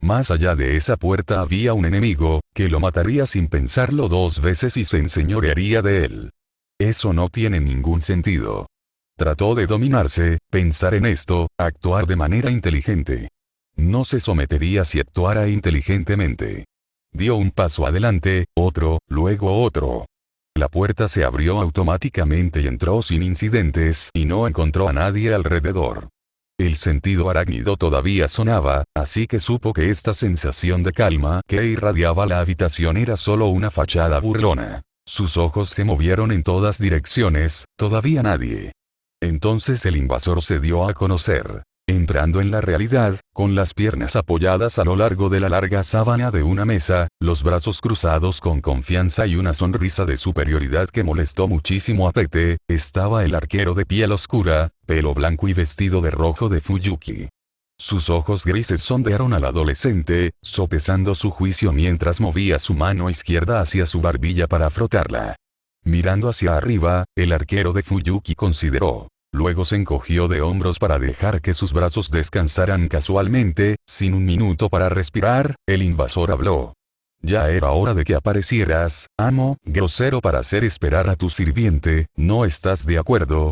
Más allá de esa puerta había un enemigo, que lo mataría sin pensarlo dos veces y se enseñorearía de él. Eso no tiene ningún sentido. Trató de dominarse, pensar en esto, actuar de manera inteligente. No se sometería si actuara inteligentemente. Dio un paso adelante, otro, luego otro. La puerta se abrió automáticamente y entró sin incidentes y no encontró a nadie alrededor. El sentido arácnido todavía sonaba, así que supo que esta sensación de calma que irradiaba la habitación era solo una fachada burlona. Sus ojos se movieron en todas direcciones, todavía nadie. Entonces el invasor se dio a conocer. Entrando en la realidad, con las piernas apoyadas a lo largo de la larga sábana de una mesa, los brazos cruzados con confianza y una sonrisa de superioridad que molestó muchísimo a Pete, estaba el arquero de piel oscura, pelo blanco y vestido de rojo de Fuyuki. Sus ojos grises sondearon al adolescente, sopesando su juicio mientras movía su mano izquierda hacia su barbilla para frotarla. Mirando hacia arriba, el arquero de Fuyuki consideró. Luego se encogió de hombros para dejar que sus brazos descansaran casualmente, sin un minuto para respirar, el invasor habló. Ya era hora de que aparecieras, amo, grosero para hacer esperar a tu sirviente, ¿no estás de acuerdo?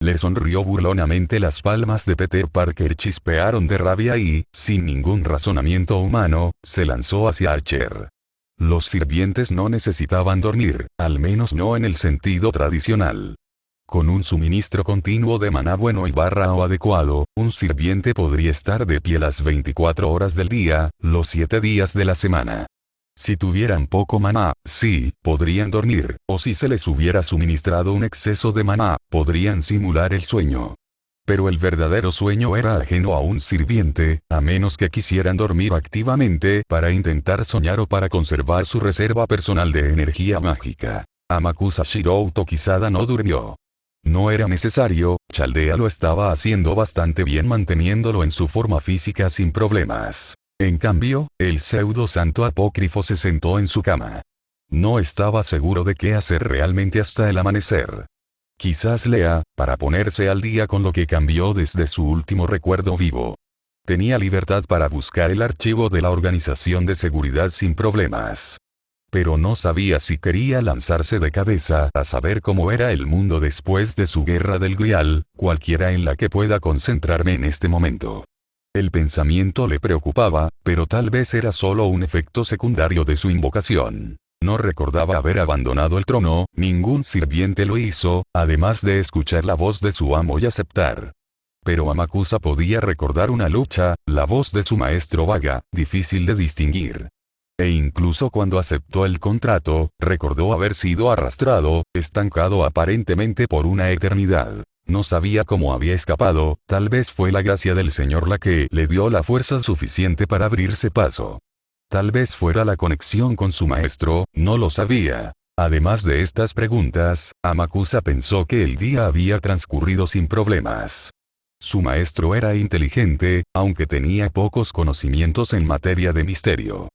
Le sonrió burlonamente. Las palmas de Peter Parker chispearon de rabia y, sin ningún razonamiento humano, se lanzó hacia Archer. Los sirvientes no necesitaban dormir, al menos no en el sentido tradicional. Con un suministro continuo de maná bueno y o adecuado, un sirviente podría estar de pie las 24 horas del día, los 7 días de la semana. Si tuvieran poco maná, sí, podrían dormir, o si se les hubiera suministrado un exceso de maná, podrían simular el sueño. Pero el verdadero sueño era ajeno a un sirviente, a menos que quisieran dormir activamente para intentar soñar o para conservar su reserva personal de energía mágica. Amakusa Shirou Tokizada no durmió. No era necesario, Chaldea lo estaba haciendo bastante bien manteniéndolo en su forma física sin problemas. En cambio, el pseudo santo apócrifo se sentó en su cama. No estaba seguro de qué hacer realmente hasta el amanecer. Quizás lea, para ponerse al día con lo que cambió desde su último recuerdo vivo. Tenía libertad para buscar el archivo de la Organización de Seguridad sin problemas. Pero no sabía si quería lanzarse de cabeza a saber cómo era el mundo después de su guerra del Grial, cualquiera en la que pueda concentrarme en este momento. El pensamiento le preocupaba, pero tal vez era solo un efecto secundario de su invocación. No recordaba haber abandonado el trono, ningún sirviente lo hizo, además de escuchar la voz de su amo y aceptar. Pero Amakusa podía recordar una lucha, la voz de su maestro vaga, difícil de distinguir. E incluso cuando aceptó el contrato, recordó haber sido arrastrado, estancado aparentemente por una eternidad. No sabía cómo había escapado, tal vez fue la gracia del Señor la que le dio la fuerza suficiente para abrirse paso. Tal vez fuera la conexión con su maestro, no lo sabía. Además de estas preguntas, Amakusa pensó que el día había transcurrido sin problemas. Su maestro era inteligente, aunque tenía pocos conocimientos en materia de misterio.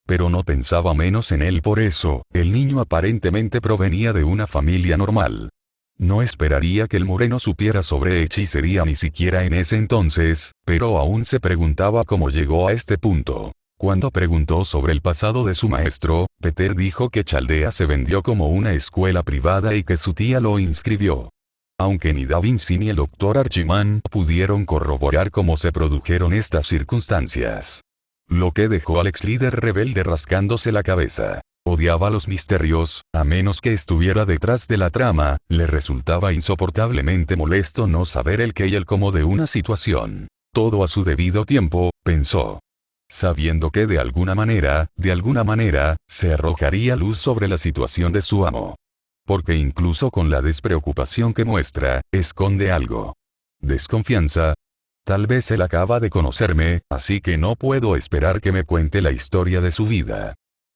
Pero no pensaba menos en él por eso, el niño aparentemente provenía de una familia normal. No esperaría que el moreno supiera sobre hechicería ni siquiera en ese entonces, pero aún se preguntaba cómo llegó a este punto. Cuando preguntó sobre el pasado de su maestro, Peter dijo que Chaldea se vendió como una escuela privada y que su tía lo inscribió. Aunque ni Da Vinci ni el Dr. Archiman pudieron corroborar cómo se produjeron estas circunstancias. Lo que dejó al ex líder rebelde rascándose la cabeza. Odiaba los misterios, a menos que estuviera detrás de la trama, le resultaba insoportablemente molesto no saber el qué y el cómo de una situación. Todo a su debido tiempo, pensó. Sabiendo que de alguna manera, se arrojaría luz sobre la situación de su amo. Porque incluso con la despreocupación que muestra, esconde algo. Desconfianza. Tal vez él acaba de conocerme, así que no puedo esperar que me cuente la historia de su vida.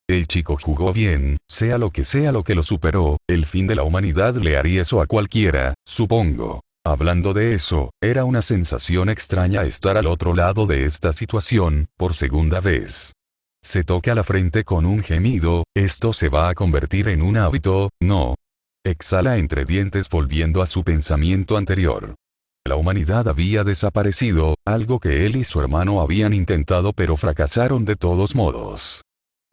El chico jugó bien, sea lo que lo superó, el fin de la humanidad le haría eso a cualquiera, supongo. Hablando de eso, era una sensación extraña estar al otro lado de esta situación, por segunda vez. Se toca la frente con un gemido, esto se va a convertir en un hábito, ¿no? Exhala entre dientes volviendo a su pensamiento anterior. La humanidad había desaparecido, algo que él y su hermano habían intentado pero fracasaron de todos modos.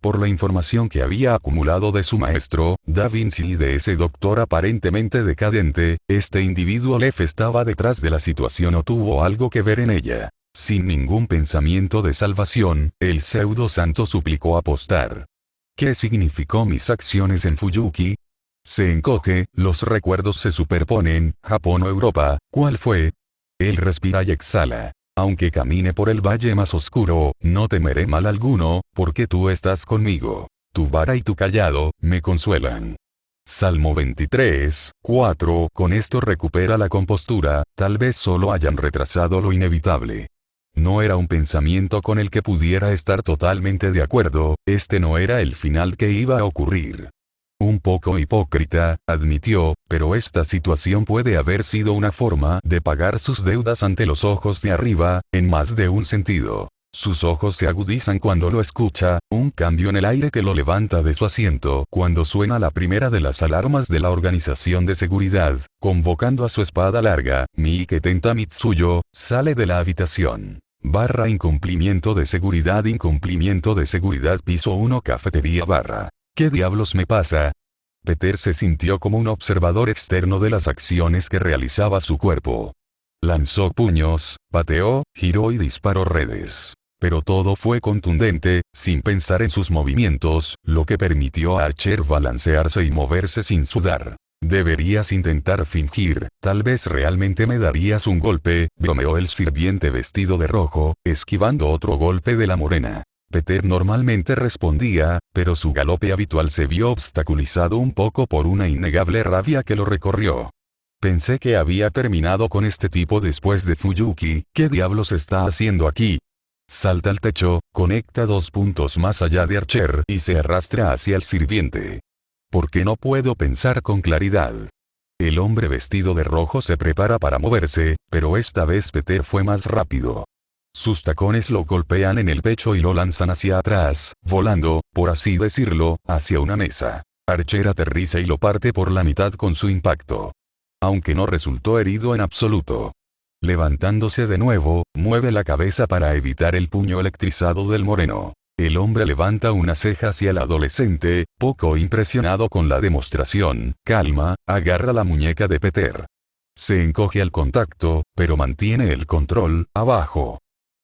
Por la información que había acumulado de su maestro, Da Vinci y de ese doctor aparentemente decadente, este individuo Lev estaba detrás de la situación o tuvo algo que ver en ella. Sin ningún pensamiento de salvación, el pseudo santo suplicó apostar. ¿Qué significó mis acciones en Fuyuki? Se encoge, los recuerdos se superponen, Japón o Europa, ¿cuál fue? Él respira y exhala. Aunque camine por el valle más oscuro, no temeré mal alguno, porque tú estás conmigo. Tu vara y tu cayado, me consuelan. Salmo 23, 4. Con esto recupera la compostura, tal vez solo hayan retrasado lo inevitable. No era un pensamiento con el que pudiera estar totalmente de acuerdo, este no era el final que iba a ocurrir. Un poco hipócrita, admitió, pero esta situación puede haber sido una forma de pagar sus deudas ante los ojos de arriba, en más de un sentido. Sus ojos se agudizan cuando lo escucha, un cambio en el aire que lo levanta de su asiento cuando suena la primera de las alarmas de la organización de seguridad, convocando a su espada larga, Miike Tenta Mitsuyo, sale de la habitación. Incumplimiento de seguridad piso 1 cafetería ¿Qué diablos me pasa? Peter se sintió como un observador externo de las acciones que realizaba su cuerpo. Lanzó puños, pateó, giró y disparó redes. Pero todo fue contundente, sin pensar en sus movimientos, lo que permitió a Archer balancearse y moverse sin sudar. Deberías intentar fingir, tal vez realmente me darías un golpe, bromeó el sirviente vestido de rojo, esquivando otro golpe de la morena. Peter normalmente respondía, pero su galope habitual se vio obstaculizado un poco por una innegable rabia que lo recorrió. Pensé que había terminado con este tipo después de Fuyuki, ¿qué diablos está haciendo aquí? Salta al techo, conecta 2 puntos más allá de Archer y se arrastra hacia el sirviente. ¿Por qué no puedo pensar con claridad? El hombre vestido de rojo se prepara para moverse, pero esta vez Peter fue más rápido. Sus tacones lo golpean en el pecho y lo lanzan hacia atrás, volando, por así decirlo, hacia una mesa. Archer aterriza y lo parte por la mitad con su impacto. Aunque no resultó herido en absoluto. Levantándose de nuevo, mueve la cabeza para evitar el puño electrizado del moreno. El hombre levanta una ceja hacia el adolescente, poco impresionado con la demostración, calma, agarra la muñeca de Peter. Se encoge al contacto, pero mantiene el control, abajo.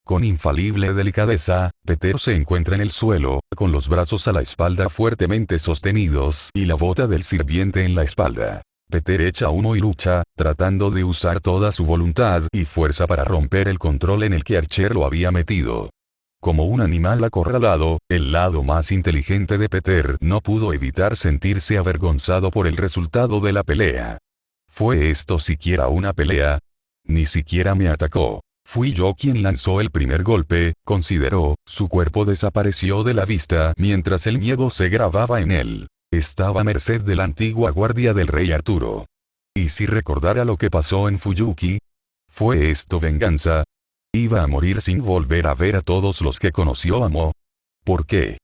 Con infalible delicadeza, Peter se encuentra en el suelo, con los brazos a la espalda fuertemente sostenidos y la bota del sirviente en la espalda. Peter echa humo y lucha, tratando de usar toda su voluntad y fuerza para romper el control en el que Archer lo había metido. Como un animal acorralado, el lado más inteligente de Peter no pudo evitar sentirse avergonzado por el resultado de la pelea. ¿Fue esto siquiera una pelea? Ni siquiera me atacó. Fui yo quien lanzó el primer golpe, consideró, su cuerpo desapareció de la vista mientras el miedo se grababa en él. Estaba a merced de la antigua guardia del rey Arturo. ¿Y si recordara lo que pasó en Fuyuki? ¿Fue esto venganza? ¿Iba a morir sin volver a ver a todos los que conoció amó? ¿Por qué?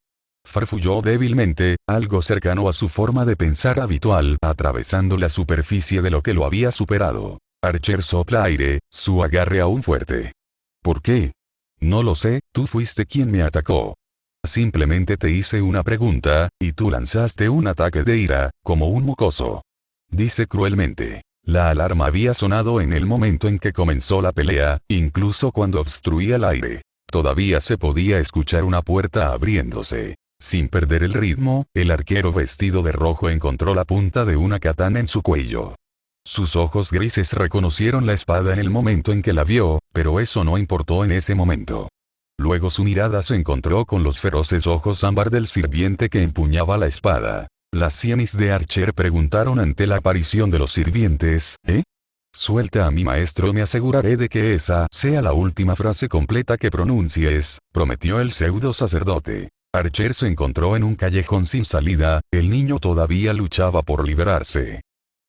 Farfulló débilmente, algo cercano a su forma de pensar habitual, atravesando la superficie de lo que lo había superado. Archer sopla aire, su agarre aún fuerte. ¿Por qué? No lo sé, tú fuiste quien me atacó. Simplemente te hice una pregunta, y tú lanzaste un ataque de ira, como un mocoso. Dice cruelmente. La alarma había sonado en el momento en que comenzó la pelea, incluso cuando obstruía el aire. Todavía se podía escuchar una puerta abriéndose. Sin perder el ritmo, el arquero vestido de rojo encontró la punta de una katana en su cuello. Sus ojos grises reconocieron la espada en el momento en que la vio, pero eso no importó en ese momento. Luego su mirada se encontró con los feroces ojos ámbar del sirviente que empuñaba la espada. Las sienes de Archer preguntaron ante la aparición de los sirvientes, ¿eh? Suelta a mi maestro, me aseguraré de que esa sea la última frase completa que pronuncies, prometió el pseudo sacerdote. Archer se encontró en un callejón sin salida, el niño todavía luchaba por liberarse.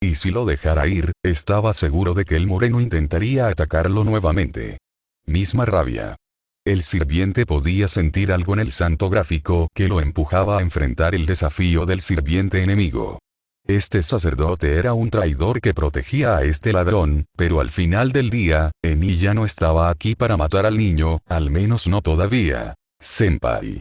Y si lo dejara ir, estaba seguro de que el moreno intentaría atacarlo nuevamente. Misma rabia. El sirviente podía sentir algo en el santo gráfico que lo empujaba a enfrentar el desafío del sirviente enemigo. Este sacerdote era un traidor que protegía a este ladrón, pero al final del día, Emilia no estaba aquí para matar al niño, al menos no todavía. Senpai.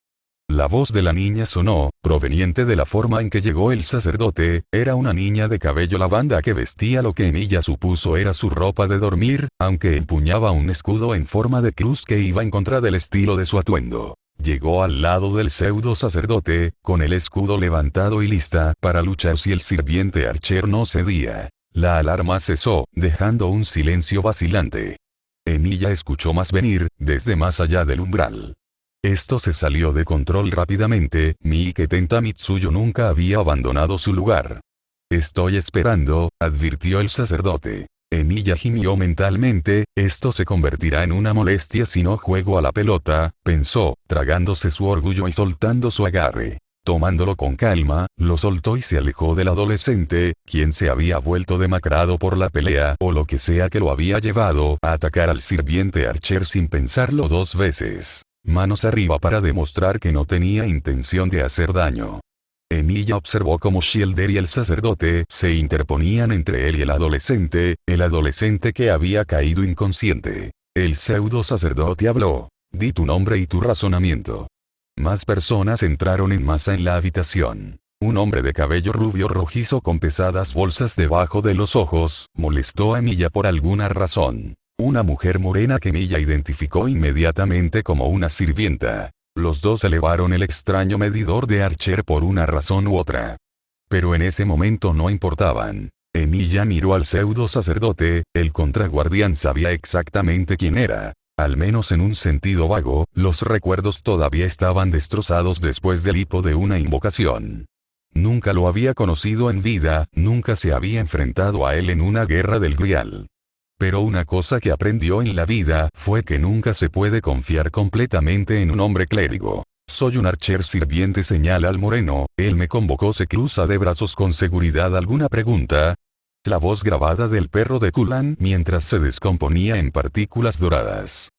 La voz de la niña sonó, proveniente de la forma en que llegó el sacerdote, era una niña de cabello lavanda que vestía lo que Emilia supuso era su ropa de dormir, aunque empuñaba un escudo en forma de cruz que iba en contra del estilo de su atuendo. Llegó al lado del pseudo sacerdote, con el escudo levantado y lista para luchar si el sirviente Archer no cedía. La alarma cesó, dejando un silencio vacilante. Emilia escuchó más venir, desde más allá del umbral. Esto se salió de control rápidamente, Miike Tenta Mitsuyo nunca había abandonado su lugar. Estoy esperando, advirtió el sacerdote. Emilia gimió mentalmente, esto se convertirá en una molestia si no juego a la pelota, pensó, tragándose su orgullo y soltando su agarre. Tomándolo con calma, lo soltó y se alejó del adolescente, quien se había vuelto demacrado por la pelea o lo que sea que lo había llevado a atacar al sirviente Archer sin pensarlo dos veces. Manos arriba para demostrar que no tenía intención de hacer daño. Emilia observó cómo Shielder y el sacerdote se interponían entre él y el adolescente que había caído inconsciente. El pseudo sacerdote habló. Di tu nombre y tu razonamiento. Más personas entraron en masa en la habitación. Un hombre de cabello rubio rojizo con pesadas bolsas debajo de los ojos, molestó a Emilia por alguna razón. Una mujer morena que Emilia identificó inmediatamente como una sirvienta. Los dos elevaron el extraño medidor de Archer por una razón u otra. Pero en ese momento no importaban. Emilia miró al pseudo sacerdote, el contraguardián sabía exactamente quién era. Al menos en un sentido vago, los recuerdos todavía estaban destrozados después del hipo de una invocación. Nunca lo había conocido en vida, nunca se había enfrentado a él en una guerra del Grial. Pero una cosa que aprendió en la vida fue que nunca se puede confiar completamente en un hombre clérigo. Soy un archer sirviente, señala al moreno, él me convocó, se cruza de brazos con seguridad. ¿Alguna pregunta? La voz grabada del perro de Kulan mientras se descomponía en partículas doradas.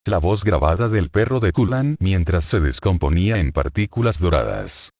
La voz grabada del perro de Kulan mientras se descomponía en partículas doradas.